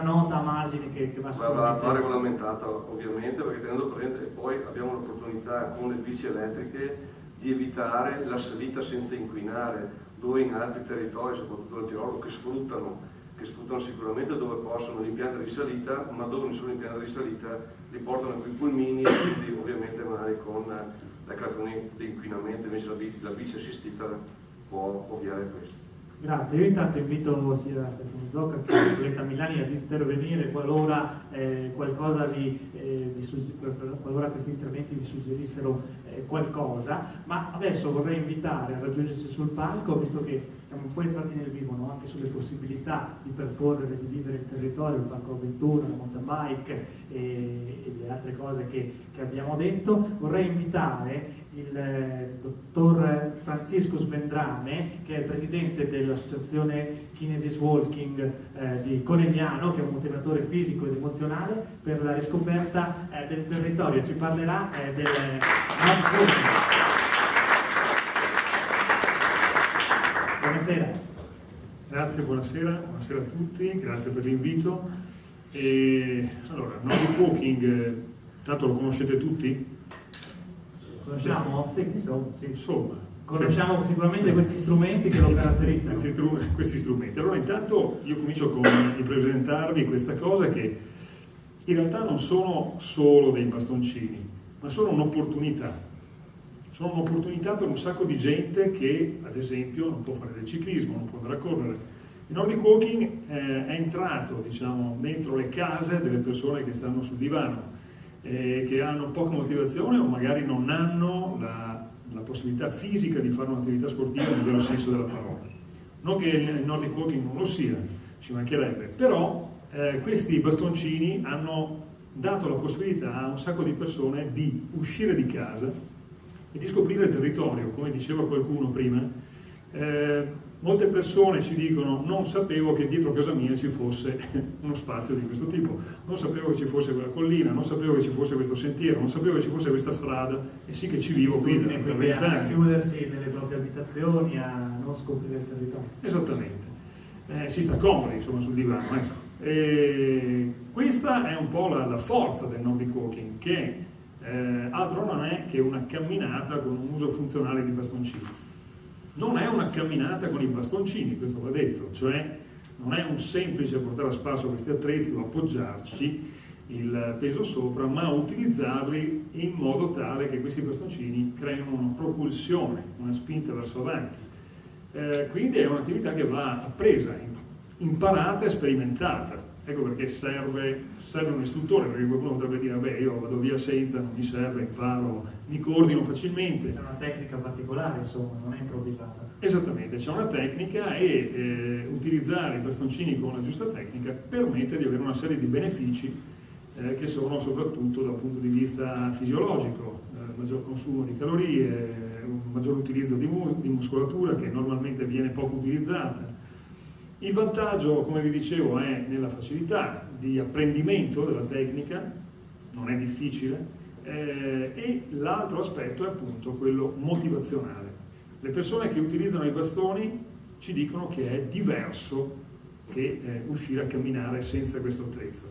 nota a margine che va va regolamentata ovviamente, perché tenendo presente che poi abbiamo l'opportunità con le bici elettriche di evitare la salita senza inquinare, dove in altri territori, soprattutto nel Tirolo, che sfruttano sicuramente dove possono l'impianto di salita, ma dove non sono impianti di salita li portano con i pulmini e quindi ovviamente magari con la creazione di inquinamento, invece la bici assistita può ovviare questo. Grazie, io intanto invito sia Stefano Zocca che Nicoletta Milani ad intervenire qualora qualora questi interventi vi suggerissero qualcosa, ma adesso vorrei invitare a raggiungerci sul palco, visto che siamo un po' entrati nel vivo, no? Anche sulle possibilità di percorrere, di vivere il territorio, il parco avventura, la mountain bike e le altre cose che abbiamo detto. Vorrei invitare il dottor Francisco Svendrame, che è il presidente dell'associazione Kinesis Walking di Conegliano, che è un motivatore fisico ed emozionale per la riscoperta del territorio. Ci parlerà del Nordic Walking. Buonasera. Grazie, buonasera a tutti, grazie per l'invito. Allora, Nordic Walking, tanto lo conoscete tutti? Conosciamo? Sì. Insomma. Conosciamo sicuramente questi strumenti che lo caratterizzano. Questi strumenti. Allora intanto io comincio con il presentarvi questa cosa che in realtà non sono solo dei bastoncini, ma sono un'opportunità. Sono un'opportunità per un sacco di gente che, ad esempio, non può fare del ciclismo, non può andare a correre. Il Nordic Walking è entrato, diciamo, dentro le case delle persone che stanno sul divano, che hanno poca motivazione o magari non hanno la possibilità fisica di fare un'attività sportiva nel vero senso della parola. Non che il Nordic Walking non lo sia, ci mancherebbe, però questi bastoncini hanno dato la possibilità a un sacco di persone di uscire di casa e di scoprire il territorio. Come diceva qualcuno prima, molte persone ci dicono: non sapevo che dietro casa mia ci fosse uno spazio di questo tipo, non sapevo che ci fosse quella collina, non sapevo che ci fosse questo sentiero, non sapevo che ci fosse questa strada, e sì che ci vivo qui da 20 anni. A chiudersi nelle proprie abitazioni, a non scoprire il territorio. Esattamente, si sta comodi insomma sul divano, ecco. E questa è un po' la forza del Nordic Walking, che altro non è che una camminata con un uso funzionale di bastoncini. Non è una camminata con i bastoncini, questo va detto, cioè non è un semplice portare a spasso questi attrezzi o appoggiarci, il peso sopra, ma utilizzarli in modo tale che questi bastoncini creino una propulsione, una spinta verso avanti. Quindi è un'attività che va appresa, imparata e sperimentata. Ecco perché serve un istruttore, perché qualcuno potrebbe dire vabbè, io vado via senza, non mi serve, imparo, mi coordino facilmente. C'è una tecnica particolare, insomma, non è improvvisata. Esattamente, c'è una tecnica e utilizzare i bastoncini con la giusta tecnica permette di avere una serie di benefici che sono soprattutto dal punto di vista fisiologico, maggior consumo di calorie, un maggior utilizzo di muscolatura che normalmente viene poco utilizzata. Il vantaggio, come vi dicevo, è nella facilità di apprendimento della tecnica, non è difficile, e l'altro aspetto è appunto quello motivazionale. Le persone che utilizzano i bastoni ci dicono che è diverso che uscire a camminare senza questo attrezzo.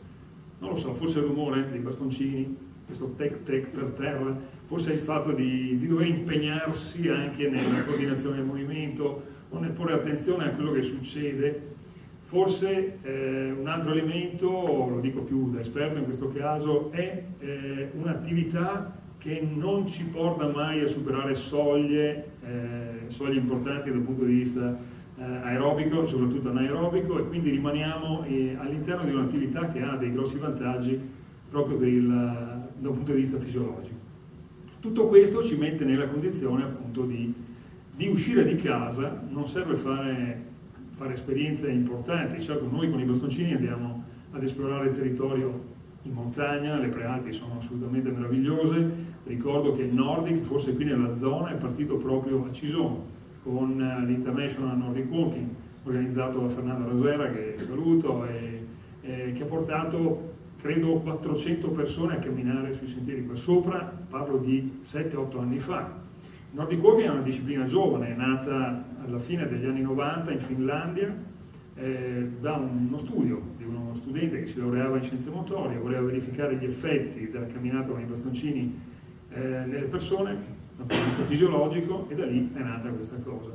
Non lo so, forse è il rumore dei bastoncini, questo tec-tec per terra, forse è il fatto di dover impegnarsi anche nella coordinazione del movimento o nel porre attenzione a quello che succede. Forse un altro elemento, lo dico più da esperto in questo caso, è un'attività che non ci porta mai a superare soglie importanti dal punto di vista aerobico, soprattutto anaerobico, e quindi rimaniamo all'interno di un'attività che ha dei grossi vantaggi proprio da un punto di vista fisiologico. Tutto questo ci mette nella condizione appunto di uscire di casa. Non serve fare esperienze importanti, certo noi con i bastoncini andiamo ad esplorare il territorio in montagna, le prealpi sono assolutamente meravigliose. Ricordo che il Nordic, forse qui nella zona, è partito proprio a Cison con l'International Nordic Walking organizzato da Fernando Rasera, che saluto, e che ha portato credo 400 persone a camminare sui sentieri qua sopra. Parlo di 7-8 anni fa. Il Nordic Walking è una disciplina giovane, è nata alla fine degli anni 90 in Finlandia da uno studio di uno studente che si laureava in scienze motorie, voleva verificare gli effetti della camminata con i bastoncini nelle persone dal punto di vista fisiologico, e da lì è nata questa cosa.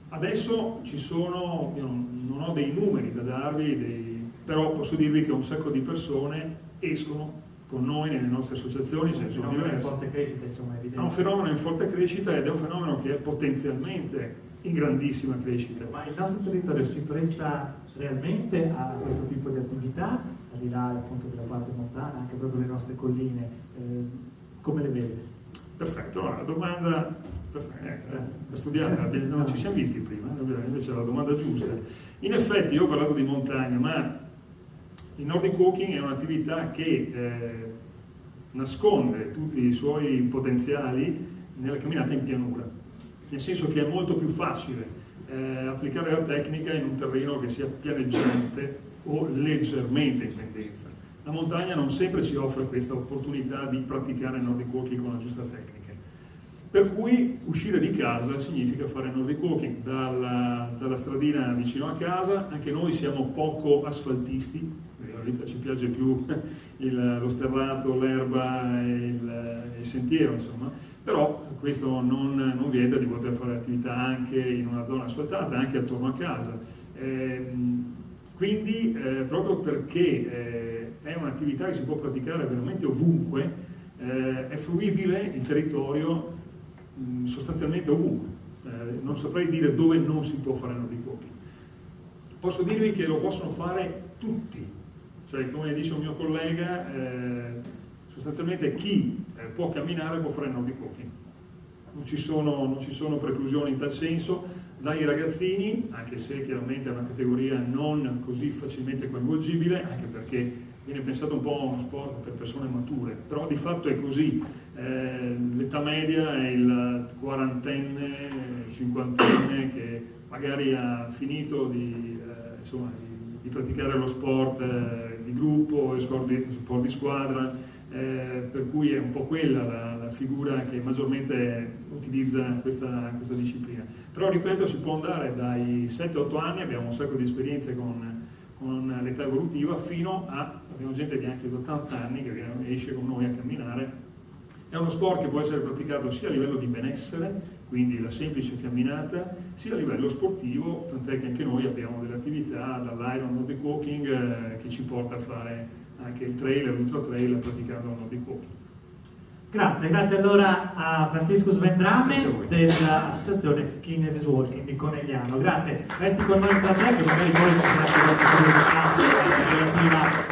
Adesso ci sono, io non ho dei numeri da darvi, però posso dirvi che un sacco di persone escono con noi nelle nostre associazioni, ce ne sono diverse. È un fenomeno in forte crescita, insomma, evidente. È un fenomeno in forte crescita ed è un fenomeno che è potenzialmente in grandissima crescita. Ma il nostro territorio si presta realmente a questo tipo di attività, al di là appunto della parte montana, anche proprio le nostre colline, come le vede? Perfetto, allora la domanda è studiata, non ci siamo visti prima, invece è la domanda giusta. In effetti io ho parlato di montagna, ma il Nordic Walking è un'attività che nasconde tutti i suoi potenziali nella camminata in pianura, nel senso che è molto più facile applicare la tecnica in un terreno che sia pianeggiante o leggermente in pendenza. La montagna non sempre ci offre questa opportunità di praticare Nordic Walking con la giusta tecnica. Per cui uscire di casa significa fare Nordic Walking dalla stradina vicino a casa. Anche noi siamo poco asfaltisti, ci piace più lo sterrato, l'erba e il sentiero, insomma, però questo non vieta di poter fare attività anche in una zona asfaltata, anche attorno a casa. Quindi proprio perché è un'attività che si può praticare veramente ovunque, è fruibile il territorio sostanzialmente ovunque. Non saprei dire dove non si può fare Nordic Walking. Posso dirvi che lo possono fare tutti, cioè come dice un mio collega, sostanzialmente chi può camminare può fare Nordic Walking. Non ci sono preclusioni in tal senso. Dai ragazzini, anche se chiaramente è una categoria non così facilmente coinvolgibile, anche perché viene pensato un po' uno sport per persone mature, però di fatto è così. L'età media è il quarantenne, cinquantenne che magari ha finito di praticare lo sport di gruppo, sport di squadra, per cui è un po' quella la figura che maggiormente utilizza questa disciplina. Però ripeto, si può andare dai 7-8 anni, abbiamo un sacco di esperienze con l'età evolutiva, fino a, abbiamo gente di anche 80 anni che esce con noi a camminare È uno sport che può essere praticato sia a livello di benessere, quindi la semplice camminata, sia a livello sportivo, tant'è che anche noi abbiamo delle attività dall'Iron Nordic Walking che ci porta a fare anche il trail e l'ultra trail praticando il Nordic Walking. Grazie allora a Francisco Svendrame dell'associazione Kinesis Walking di Conegliano. Grazie, resti con noi in platea che magari poi ci sarà qualche curiosità relativa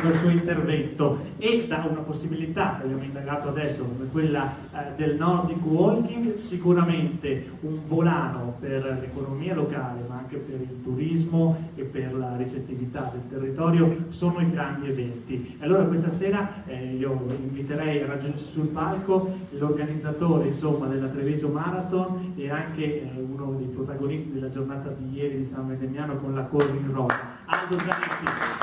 al suo intervento, e da una possibilità che abbiamo indagato adesso come quella del Nordic Walking, sicuramente un volano per l'economia locale ma anche per il turismo e per la ricettività del territorio sono i grandi eventi. Allora questa sera io inviterei a raggiungere sul palco l'organizzatore della Treviso Marathon e anche uno dei protagonisti della giornata di ieri di San Vendemiano con la Corri in Rosa, Aldo Zanetti.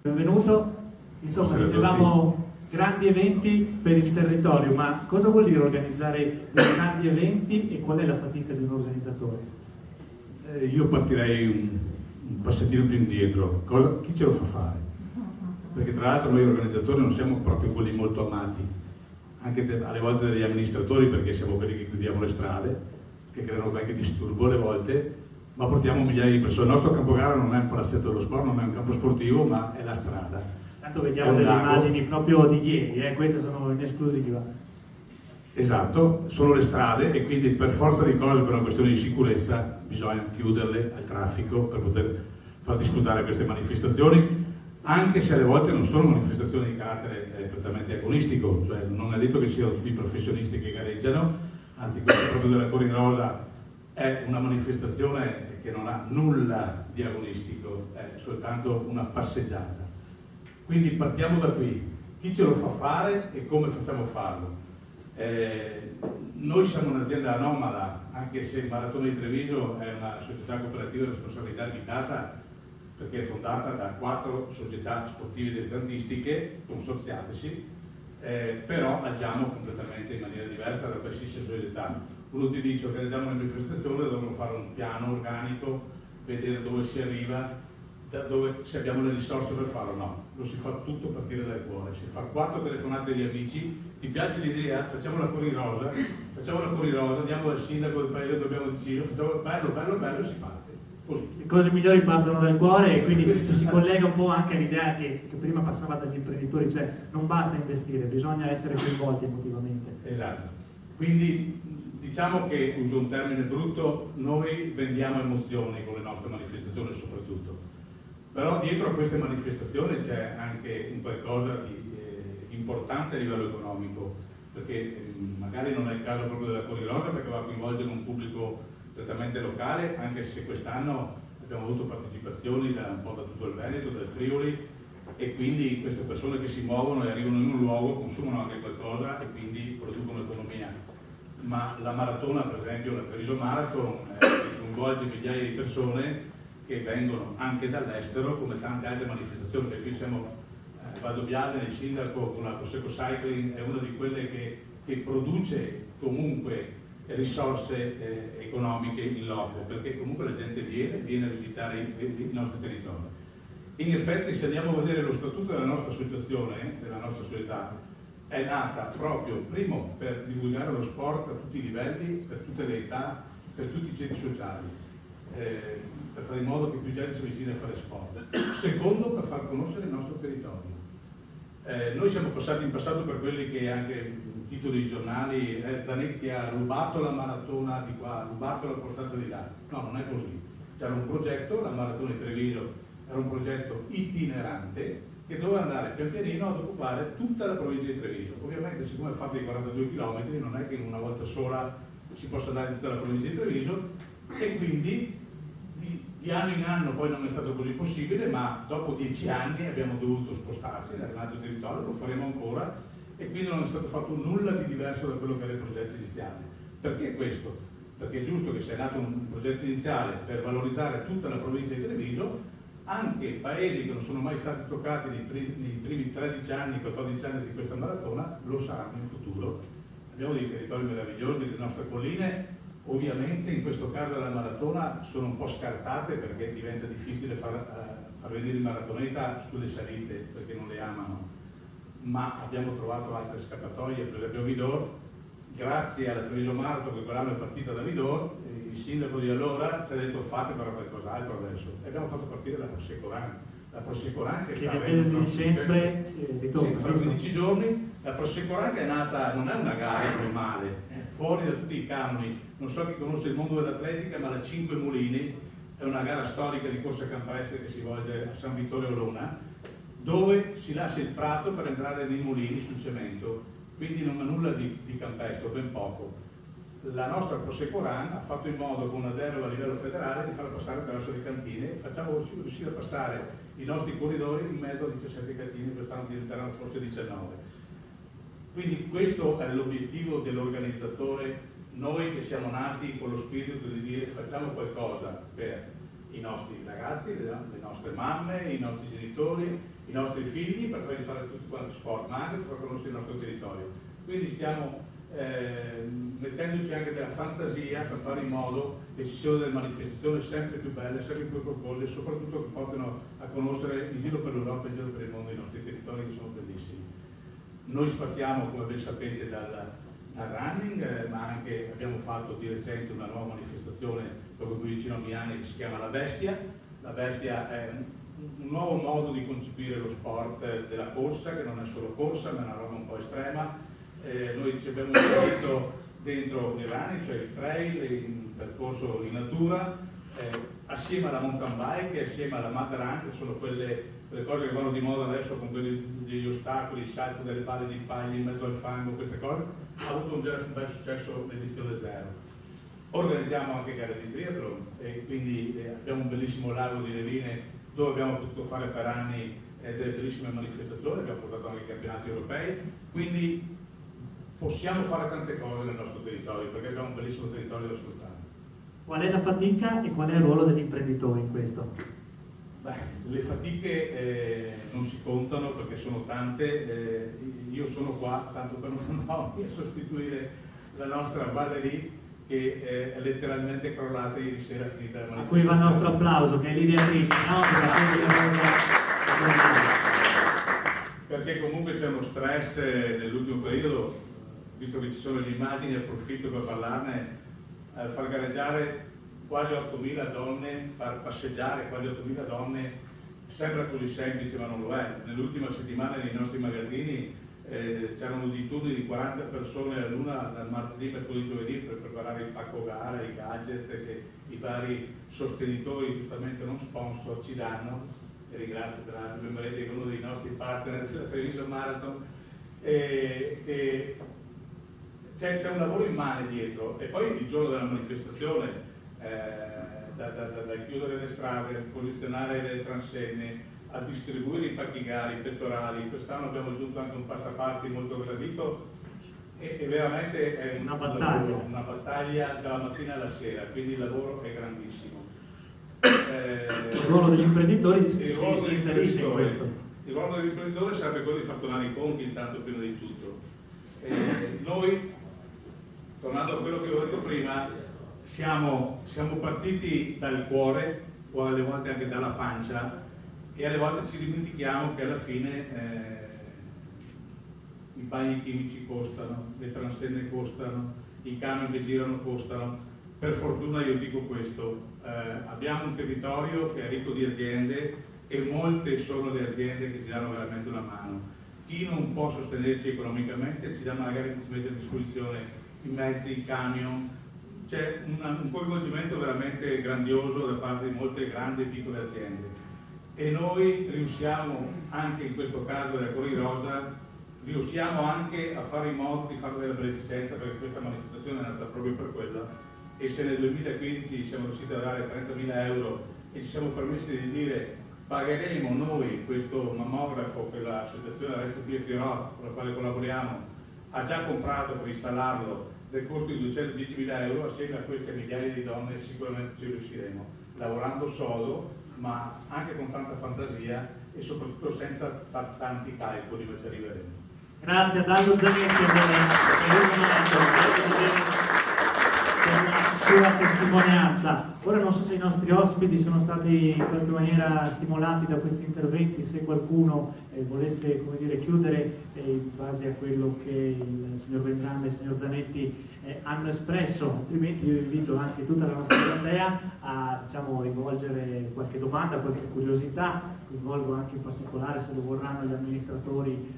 Benvenuto. Insomma, dicevamo grandi eventi per il territorio, ma cosa vuol dire organizzare dei grandi eventi e qual è la fatica di un organizzatore? Io partirei un passettino più indietro. Chi ce lo fa fare? Perché tra l'altro noi organizzatori non siamo proprio quelli molto amati, anche alle volte dagli amministratori, perché siamo quelli che chiudiamo le strade, che creano qualche disturbo alle volte, ma portiamo migliaia di persone. Il nostro campogara non è un palazzetto dello sport, non è un campo sportivo, ma è la strada. Tanto vediamo delle immagini proprio di ieri, queste sono in esclusiva. Esatto, sono le strade e quindi per forza di cose, per una questione di sicurezza, bisogna chiuderle al traffico per poter far disputare queste manifestazioni, anche se alle volte non sono manifestazioni di carattere prettamente agonistico, cioè non è detto che siano tutti i professionisti che gareggiano, anzi questa proprio della Corri in Rosa è una manifestazione che non ha nulla di agonistico, è soltanto una passeggiata. Quindi partiamo da qui, chi ce lo fa fare e come facciamo a farlo? Noi siamo un'azienda anomala, anche se il Maratona di Treviso è una società cooperativa di responsabilità limitata, perché è fondata da 4 società sportive dilettantistiche consorziatesi, però agiamo completamente in maniera diversa da qualsiasi società. Uno ti dice organizziamo una manifestazione, dobbiamo fare un piano organico, vedere dove si arriva, se abbiamo le risorse per farlo. No, lo si fa tutto a partire dal cuore, si fa 4 telefonate agli amici, ti piace l'idea? Facciamo la Corri in Rosa, andiamo dal sindaco del paese, dobbiamo decidere, facciamo bello e si parte. Così. Le cose migliori partono dal cuore e quindi questo si collega un po' anche all'idea che prima passava dagli imprenditori, cioè non basta investire, bisogna essere coinvolti emotivamente. Esatto, quindi diciamo che, uso un termine brutto, noi vendiamo emozioni con le nostre manifestazioni soprattutto, però dietro a queste manifestazioni c'è anche un qualcosa di importante a livello economico, perché magari non è il caso proprio della Corri in Rosa perché va a coinvolgere un pubblico prettamente locale, anche se quest'anno abbiamo avuto partecipazioni un po' da tutto il Veneto, dal Friuli, e quindi queste persone che si muovono e arrivano in un luogo consumano anche qualcosa e quindi producono economia. Ma la maratona, per esempio la Treviso Marathon, coinvolge migliaia di persone che vengono anche dall'estero, come tante altre manifestazioni, perché qui siamo Valdo Biadene, il sindaco con la Prosecco Cycling è una di quelle che produce comunque risorse economiche in loco, perché comunque la gente viene a visitare i nostri territori. In effetti, se andiamo a vedere lo statuto della nostra associazione, della nostra società, è nata proprio, primo, per divulgare lo sport a tutti i livelli, per tutte le età, per tutti i ceti sociali, per fare in modo che più gente si avvicini a fare sport. Secondo, per far conoscere il nostro territorio. Noi siamo passati in passato per quelli che anche titoli di giornali, Zanetti ha rubato la maratona di qua, ha rubato la portata di là. No, non è così. C'era un progetto, la Maratona di Treviso era un progetto itinerante che doveva andare pian pianino ad occupare tutta la provincia di Treviso. Ovviamente, siccome è fatto di 42 km, non è che in una volta sola si possa andare in tutta la provincia di Treviso, e quindi di anno in anno poi non è stato così possibile, ma dopo 10 anni abbiamo dovuto spostarsi da un altro territorio, lo faremo ancora, e quindi non è stato fatto nulla di diverso da quello che era il progetto iniziale. Perché questo? Perché è giusto che sia nato un progetto iniziale per valorizzare tutta la provincia di Treviso, anche paesi che non sono mai stati toccati nei primi 13 anni, 14 anni di questa maratona, lo saranno in futuro. Abbiamo dei territori meravigliosi, le nostre colline. Ovviamente in questo caso della maratona sono un po' scartate perché diventa difficile far far venire il maratoneta sulle salite perché non le amano, ma abbiamo trovato altre scappatoie, per esempio Vidor, grazie alla Treviso Marathon che quell'anno è partita da Vidor, il sindaco di allora ci ha detto fate però qualcos'altro adesso, e abbiamo fatto partire la Prosecco Run che nel mese di dicembre ritorna. Fra 15 giorni. La Prosecco Run è nata, non è una gara normale, è fuori da tutti i canoni, non so chi conosce il mondo dell'atletica, ma la 5 Mulini è una gara storica di corsa campestre che si svolge a San Vittorio Olona, dove si lascia il prato per entrare nei mulini sul cemento, quindi non ha nulla di campestre, ben poco. La nostra Prosecco Run ha fatto in modo, con una deroga a livello federale, di farla passare attraverso le cantine, e facciamo riuscire a passare i nostri corridori in mezzo a 17 cantine, quest'anno diventeranno forse 19. Quindi questo è l'obiettivo dell'organizzatore, noi che siamo nati con lo spirito di dire facciamo qualcosa per i nostri ragazzi, le nostre mamme, i nostri genitori, i nostri figli, per farli fare tutti quanti sport, ma anche per far conoscere il nostro territorio. Quindi stiamo mettendoci anche della fantasia per fare in modo che ci siano delle manifestazioni sempre più belle, sempre più corpose, e soprattutto che portino a conoscere in giro per l'Europa e in giro per il mondo i nostri territori, che sono bellissimi. Noi spaziamo, come ben sapete, dal running, ma anche abbiamo fatto di recente una nuova manifestazione proprio qui vicino a Milano che si chiama La Bestia. La Bestia è un nuovo modo di concepire lo sport della corsa, che non è solo corsa, ma è una roba un po' estrema. Noi ci abbiamo inserito dentro il running, cioè il trail, il percorso in natura, assieme alla mountain bike e assieme alla mud run, che sono quelle cose che vanno di moda adesso, con quelli degli ostacoli, il salto delle palle di paglia in mezzo al fango, queste cose. Ha avuto un bel successo l'edizione 0. Organizziamo anche gare di triathlon e quindi abbiamo un bellissimo lago di Levine dove abbiamo potuto fare per anni delle bellissime manifestazioni, abbiamo portato anche i campionati europei, quindi possiamo fare tante cose nel nostro territorio perché abbiamo un bellissimo territorio da sfruttare. Qual è la fatica e qual è il ruolo dell'imprenditore in questo? Beh, le fatiche non si contano perché sono tante, io sono qua tanto per non far a sostituire la nostra Valerie che è letteralmente crollata ieri sera finita la manifestazione. A cui va il nostro applauso, che è l'ideatrice, no? Perché comunque c'è uno stress nell'ultimo periodo, visto che ci sono le immagini, approfitto per parlarne, far gareggiare quasi 8.000 donne, far passeggiare quasi 8.000 donne sembra così semplice ma non lo è. Nell'ultima settimana nei nostri magazzini c'erano di turni di 40 persone all'una dal martedì, mercoledì, giovedì per preparare il pacco gara, i gadget che i vari sostenitori, giustamente non sponsor, ci danno. E ringrazio tra l'altro Bemoretti, che è uno dei nostri partner della Treviso Marathon. C'è un lavoro immane dietro e poi il giorno della manifestazione da chiudere le strade, a posizionare le transenne, a distribuire i pacchi gari, i pettorali. Quest'anno abbiamo aggiunto anche un passaparti molto gradito e veramente è una battaglia dalla mattina alla sera, quindi il lavoro è grandissimo. Il ruolo degli imprenditori si inserisce in questo. Il ruolo dell'imprenditore sarebbe quello di far tornare i conti intanto prima di tutto. Noi, tornando a quello che ho detto prima, siamo partiti dal cuore o alle volte anche dalla pancia e alle volte ci dimentichiamo che alla fine i bagni chimici costano, le transenne costano, i camion che girano costano. Per fortuna io dico questo, abbiamo un territorio che è ricco di aziende e molte sono le aziende che ci danno veramente una mano. Chi non può sostenerci economicamente ci dà magari, ci mette a disposizione i mezzi, i camion. C'è un coinvolgimento veramente grandioso da parte di molte grandi e piccole aziende e noi riusciamo anche in questo caso della Cori Rosa, riusciamo anche a fare in modo di fare della beneficenza, perché questa manifestazione è nata proprio per quella, e se nel 2015 siamo riusciti a dare 30.000 euro e ci siamo permessi di dire pagheremo noi questo mammografo che l'associazione Arezzo Pio Fiorot, con la quale collaboriamo, ha già comprato per installarlo del costo di 210.000 euro, assieme a queste migliaia di donne sicuramente ci riusciremo, lavorando sodo ma anche con tanta fantasia e soprattutto senza fare tanti calcoli, ma ci arriveremo. Grazie a Dallo Zanetti per sua testimonianza. Ora non so se i nostri ospiti sono stati in qualche maniera stimolati da questi interventi, se qualcuno volesse, come dire, chiudere in base a quello che il signor Vendramma e il signor Zanetti hanno espresso, altrimenti io invito anche tutta la nostra platea a, diciamo, rivolgere qualche domanda, qualche curiosità. Coinvolgo anche in particolare, se lo vorranno, gli amministratori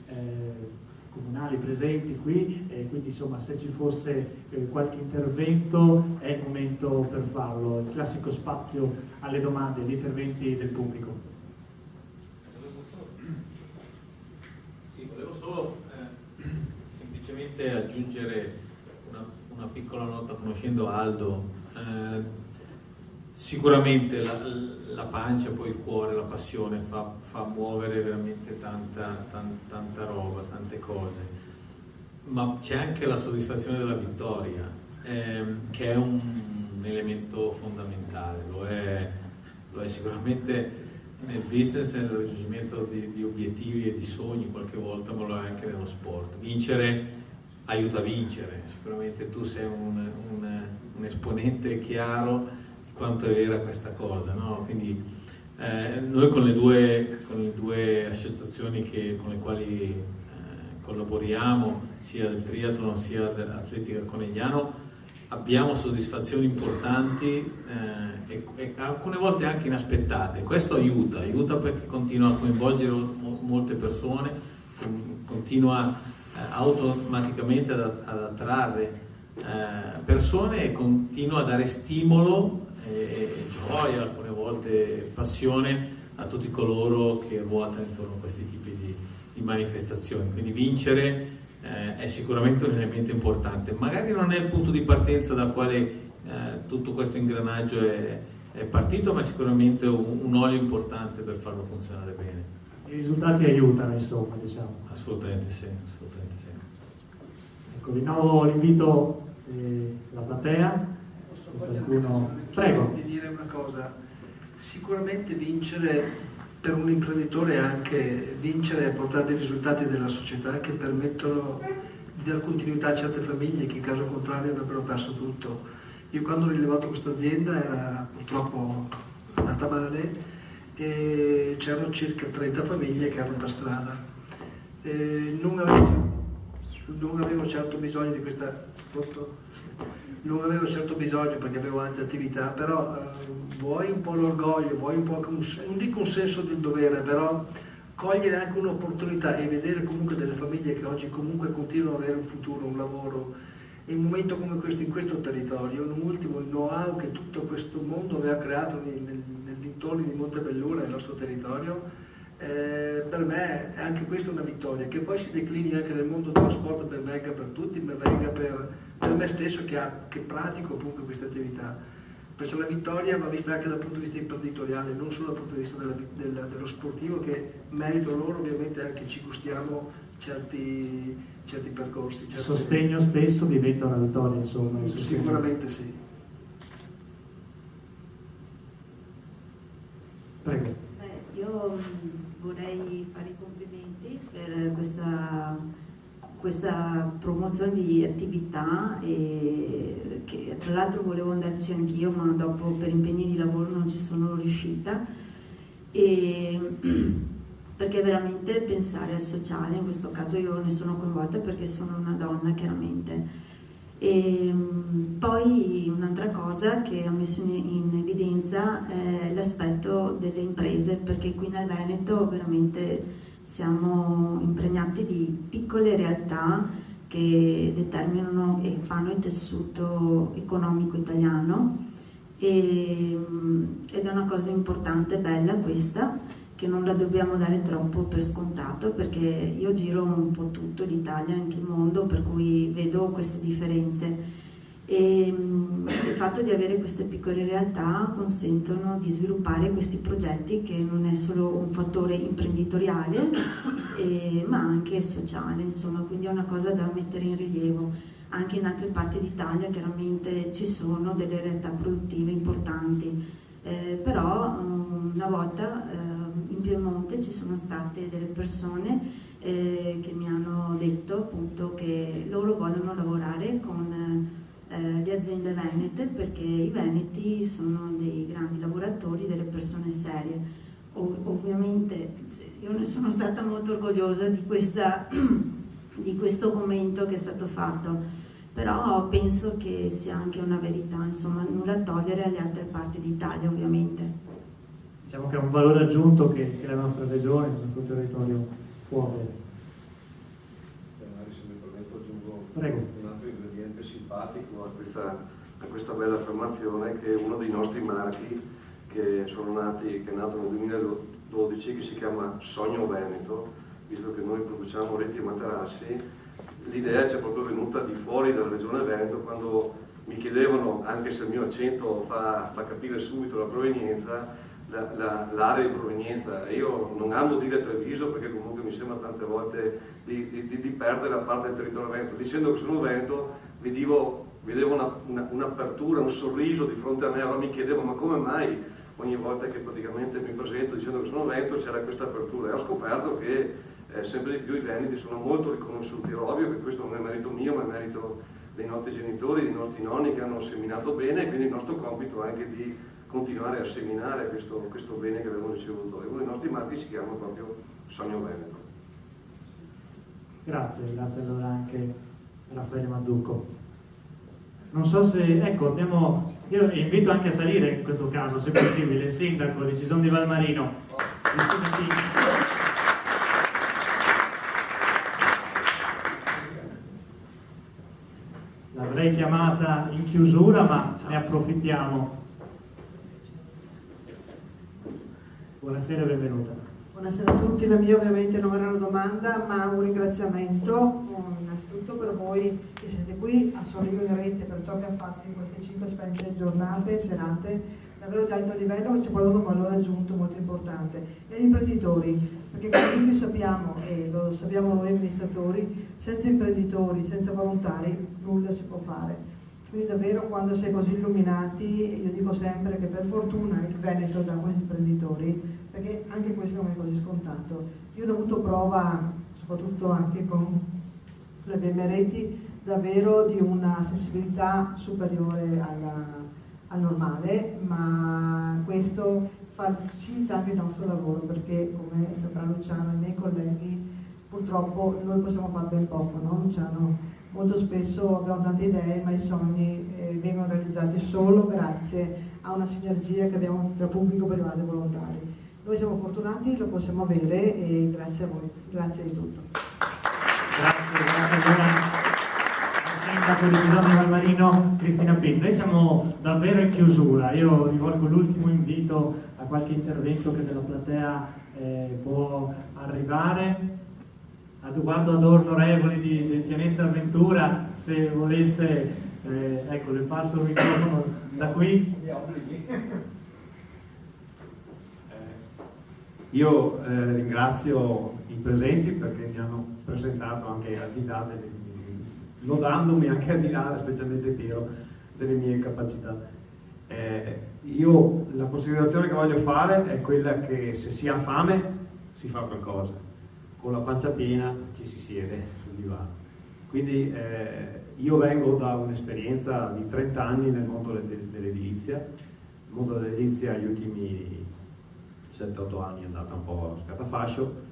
comunali presenti qui, quindi insomma se ci fosse qualche intervento è il momento per farlo, il classico spazio alle domande, agli interventi del pubblico. Sì, volevo solo semplicemente aggiungere una piccola nota. Conoscendo Aldo, sicuramente la pancia, poi il cuore, la passione fa muovere veramente tanta roba, tante cose, ma c'è anche la soddisfazione della vittoria, che è un elemento fondamentale. Lo è sicuramente nel business, nel raggiungimento di obiettivi e di sogni qualche volta, ma lo è anche nello sport. Vincere aiuta a vincere, sicuramente tu sei un esponente chiaro quanto è vera questa cosa, no? Quindi noi con le due associazioni con le quali collaboriamo, sia del triathlon sia dell'atletica Conegliano, abbiamo soddisfazioni importanti e alcune volte anche inaspettate. Questo aiuta perché continua a coinvolgere molte persone, continua automaticamente ad attrarre persone e continua a dare stimolo e gioia, alcune volte passione a tutti coloro che ruotano intorno a questi tipi di manifestazioni. Quindi vincere è sicuramente un elemento importante, magari non è il punto di partenza dal quale tutto questo ingranaggio è partito, ma è sicuramente un olio importante per farlo funzionare bene. I risultati aiutano, insomma, diciamo. Assolutamente sì. Ecco, rinnovo l'invito, se la platea. Prego. Di dire una cosa, sicuramente vincere per un imprenditore è anche vincere e portare dei risultati della società che permettono di dare continuità a certe famiglie che in caso contrario avrebbero perso tutto. Io quando ho rilevato questa azienda era purtroppo andata male e c'erano circa 30 famiglie che erano per strada. Non avevo certo bisogno di questa non avevo certo bisogno perché avevo altre attività, però vuoi un po' l'orgoglio, vuoi un po', non dico un senso del dovere, però cogliere anche un'opportunità e vedere comunque delle famiglie che oggi comunque continuano ad avere un futuro, un lavoro, in un momento come questo, in questo territorio, non ultimo il know-how che tutto questo mondo aveva creato nel dintorno di Montebelluna, nel nostro territorio, per me è anche questa una vittoria, che poi si declini anche nel mondo dello sport, ben venga per tutti, ben venga per me stesso che pratico appunto queste attività. Perciò la vittoria va vista anche dal punto di vista imprenditoriale, non solo dal punto di vista dello sportivo, che merito loro ovviamente anche ci gustiamo certi percorsi. Il sostegno stesso diventa una vittoria, insomma. Sicuramente sì. Prego. Io vorrei fare i complimenti per questa promozione di attività e che tra l'altro volevo andarci anch'io, ma dopo per impegni di lavoro non ci sono riuscita, perché veramente pensare al sociale, in questo caso io ne sono coinvolta perché sono una donna chiaramente. E poi un'altra cosa che ha messo in evidenza è l'aspetto delle imprese, perché qui nel Veneto veramente siamo impregnati di piccole realtà che determinano e fanno il tessuto economico italiano ed è una cosa importante, bella questa, che non la dobbiamo dare troppo per scontato, perché io giro un po' tutto l'Italia, anche il mondo, per cui vedo queste differenze e il fatto di avere queste piccole realtà consentono di sviluppare questi progetti che non è solo un fattore imprenditoriale ma anche sociale, insomma, quindi è una cosa da mettere in rilievo. Anche in altre parti d'Italia chiaramente ci sono delle realtà produttive importanti, però una volta in Piemonte ci sono state delle persone che mi hanno detto appunto che loro vogliono lavorare con le aziende venete, perché i veneti sono dei grandi lavoratori, delle persone serie. Ovviamente io ne sono stata molto orgogliosa di questo commento che è stato fatto, però penso che sia anche una verità, insomma, nulla a togliere alle altre parti d'Italia, ovviamente. Diciamo che è un valore aggiunto che la nostra regione, il nostro territorio può avere. Magari se mi permetto aggiungo Prego. un altro ingrediente simpatico a questa bella affermazione, che è uno dei nostri marchi che è nato nel 2012, che si chiama Sogno Veneto. Visto che noi produciamo reti e materassi, l'idea ci è proprio venuta di fuori dalla regione Veneto, quando mi chiedevano, anche se il mio accento fa capire subito la provenienza, l'area di provenienza. E io non amo dire Treviso, perché comunque mi sembra tante volte di perdere la parte del territorio veneto. Dicendo che sono veneto vedevo un'apertura, un sorriso di fronte a me. Allora mi chiedevo, ma come mai ogni volta che praticamente mi presento dicendo che sono veneto c'era questa apertura? E ho scoperto che sempre di più i veneti sono molto riconosciuti. È ovvio che questo non è merito mio, ma è merito dei nostri genitori, dei nostri nonni, che hanno seminato bene, e quindi il nostro compito è anche di continuare a seminare questo bene che abbiamo ricevuto. E uno dei nostri marchi si chiama proprio Sogno Veneto. Grazie allora anche a Raffaele Mazzucco. Non so se, ecco, io invito anche a salire in questo caso, se possibile, il sindaco di Cison di Valmarino. L'avrei chiamata in chiusura, ma ne approfittiamo. Buonasera e benvenuta. Buonasera a tutti, la mia ovviamente non era una domanda, ma un ringraziamento innanzitutto per voi che siete qui a Soligo in Rete, per ciò che ha fatto in queste 5 splendide giornate, serate, davvero di alto livello, che ci ha portato un valore aggiunto molto importante. E agli imprenditori, perché come tutti sappiamo, e lo sappiamo noi amministratori, senza imprenditori, senza volontari, nulla si può fare. Quindi davvero, quando si è così illuminati, io dico sempre che per fortuna il Veneto dà questi imprenditori, perché anche questo non è così scontato. Io ne ho avuto prova, soprattutto anche con le BM Reti, davvero di una sensibilità superiore al normale, ma questo facilita anche il nostro lavoro, perché come saprà Luciano e i miei colleghi, purtroppo noi possiamo fare ben poco, no Luciano? Molto spesso abbiamo tante idee, ma i sogni vengono realizzati solo grazie a una sinergia che abbiamo tra pubblico, privato e volontari. Noi siamo fortunati, lo possiamo avere, e grazie a voi, grazie di tutto. Grazie al sindaco di Cison di Valmarino, Cristina Pin. Noi siamo davvero in chiusura. Io rivolgo l'ultimo invito a qualche intervento che dalla platea può arrivare. Guardo ad onorevoli di Pianezza Avventura, se volesse, ecco, le passo il microfono da qui. Io ringrazio i presenti, perché mi hanno presentato anche al di là lodandomi anche al di là, specialmente Piero, delle mie capacità. Io la considerazione che voglio fare è quella che se si ha fame si fa qualcosa, con la pancia piena ci si siede sul divano. Quindi io vengo da un'esperienza di 30 anni nel mondo dell'edilizia. Il mondo dell'edilizia gli ultimi 7-8 anni è andata un po' a scatafascio,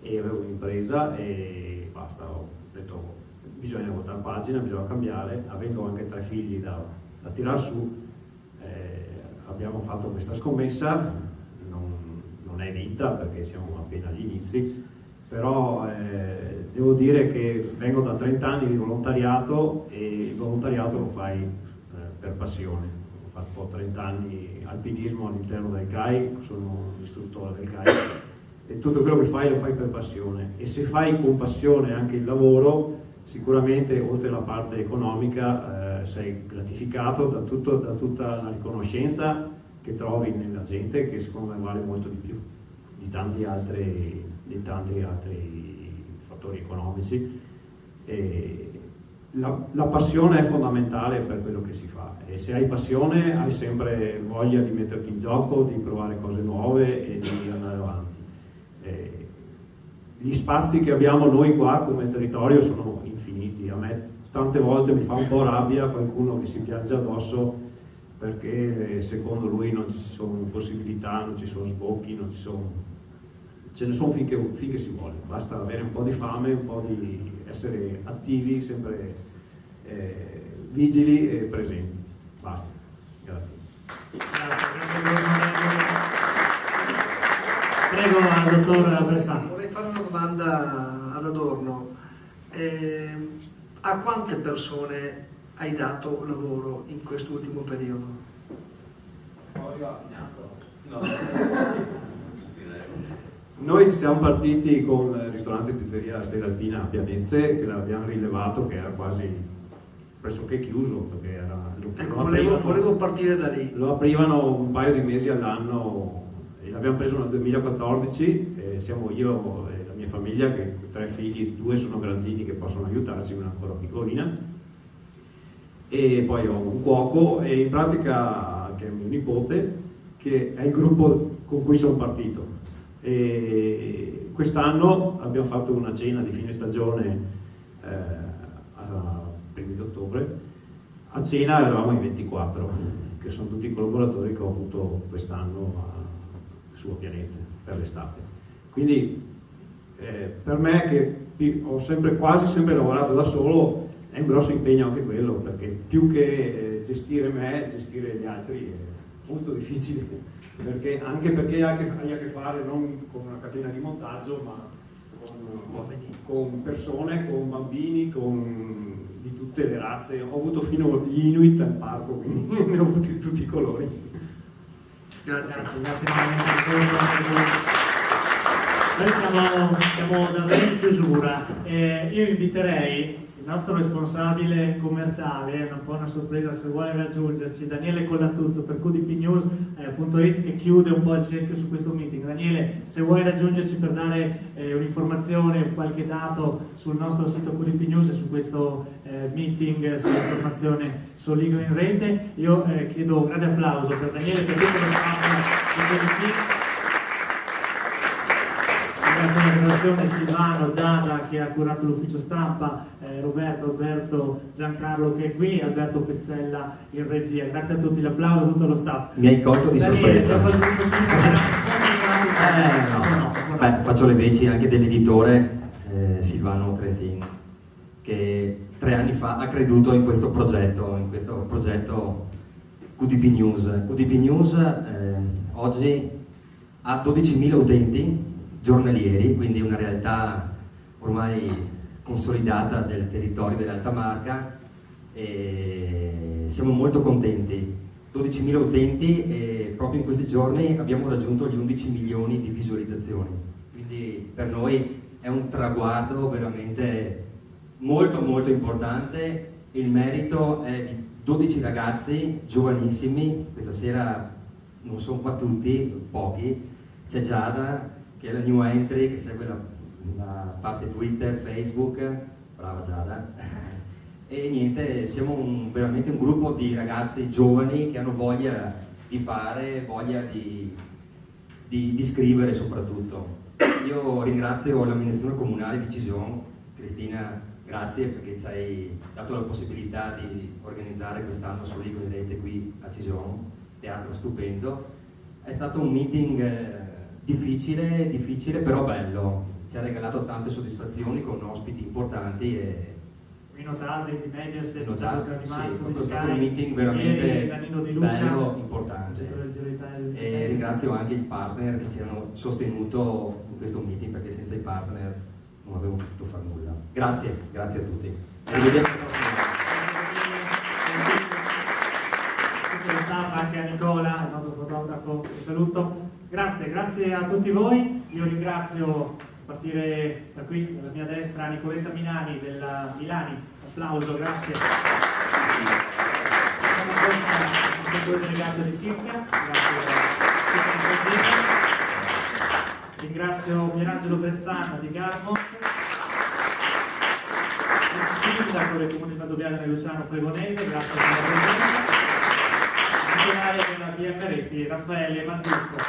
e avevo un'impresa e basta, ho detto bisogna voltare pagina, bisogna cambiare. Avendo anche 3 figli da tirar su, abbiamo fatto questa scommessa. Non è vinta, perché siamo appena agli inizi, però devo dire che vengo da 30 anni di volontariato, e il volontariato lo fai per passione. Ho fatto 30 anni alpinismo all'interno del CAI, sono istruttore del CAI, e tutto quello che fai lo fai per passione, e se fai con passione anche il lavoro, sicuramente oltre alla parte economica sei gratificato da tutta la riconoscenza che trovi nella gente, che secondo me vale molto di più di tanti altri fattori economici. E la passione è fondamentale per quello che si fa, e se hai passione hai sempre voglia di metterti in gioco, di provare cose nuove e di andare avanti. Gli spazi che abbiamo noi qua come territorio sono infiniti. A me tante volte mi fa un po' rabbia qualcuno che si piange addosso perché secondo lui non ci sono possibilità, non ci sono sbocchi, non ci sono... ce ne sono finché si vuole, basta avere un po' di fame, un po' di essere attivi, sempre vigili e presenti. Basta, grazie. Prego, dottor Bressan. Vorrei fare una domanda ad Adorno. A quante persone hai dato lavoro in quest'ultimo periodo? Noi siamo partiti con il ristorante pizzeria Stella Alpina a Pianezze, che l'abbiamo rilevato che era quasi pressoché chiuso, perché era, volevo partire da lì. Lo aprivano un paio di mesi all'anno e l'abbiamo preso nel 2014, siamo io e la mia famiglia, che 3 figli, 2 sono grandini che possono aiutarci, una ancora piccolina, e poi ho un cuoco e in pratica che è mio nipote, che è il gruppo con cui sono partito. E quest'anno abbiamo fatto una cena di fine stagione a primi di ottobre. A cena eravamo in 24, che sono tutti i collaboratori che ho avuto quest'anno su Pianezze per l'estate. Quindi per me, che ho quasi sempre lavorato da solo, è un grosso impegno anche quello, perché più che gestire me, gestire gli altri è molto difficile, anche perché hai a che fare non con una catena di montaggio, ma con persone, con bambini, di tutte le razze. Ho avuto fino gli Inuit al parco, quindi ne ho avuti di tutti i colori. Grazie. Noi siamo davvero in chiusura. Io inviterei il nostro responsabile commerciale, è un po' una sorpresa se vuole raggiungerci, Daniele Collatuzzo per qdpnews.it, che chiude un po' il cerchio su questo meeting. Daniele, se vuoi raggiungerci per dare un'informazione, qualche dato sul nostro sito QDP News e su questo meeting, sull'informazione Soligo in rete, io chiedo un grande applauso per Daniele, per tutto lo staff di QDP. Grazie alla federazione, Silvano, Giada che ha curato l'ufficio stampa, Roberto, Alberto, Giancarlo che è qui, Alberto Pezzella in regia. Grazie a tutti, l'applauso a tutto lo staff. Mi hai colto di sorpresa. Beh, faccio le veci anche dell'editore Silvano Trentin, che 3 anni fa ha creduto in questo progetto QDP News. QDP News oggi ha 12.000 utenti giornalieri, quindi una realtà ormai consolidata del territorio dell'Alta Marca, e siamo molto contenti. 12.000 utenti e proprio in questi giorni abbiamo raggiunto gli 11 milioni di visualizzazioni, quindi per noi è un traguardo veramente molto molto importante. Il merito è di 12 ragazzi giovanissimi, questa sera non sono qua tutti, pochi, c'è Giada che è la new entry, che segue la parte Twitter, Facebook, brava Giada, e niente, siamo veramente un gruppo di ragazzi giovani che hanno voglia di fare, voglia di scrivere soprattutto. Io ringrazio l'amministrazione comunale di Cison, Cristina, grazie perché ci hai dato la possibilità di organizzare quest'anno Soligo in rete qui a Cison, teatro stupendo. È stato un meeting difficile però bello, ci ha regalato tante soddisfazioni con ospiti importanti e Mino Tardi di Mediaset, sì, è stato un meeting veramente bello, importante, e ringrazio anche i partner che ci hanno sostenuto in questo meeting, perché senza i partner non avevo potuto fare nulla. Grazie a tutti. Arrivederci. Anche a Nicola, il nostro fotografo, vi saluto. Grazie a tutti voi. Io ringrazio, a partire da qui, dalla mia destra, Nicoletta Milani della Milani. Applauso, grazie. Siamo il delegato di Sirca, grazie. Ringrazio Pierangelo Bressan di Garmont, il sindaco del comune di Padovana di Luciano Fregonese, grazie per la presenza. Della BM Reti, Raffaele Mazzucco.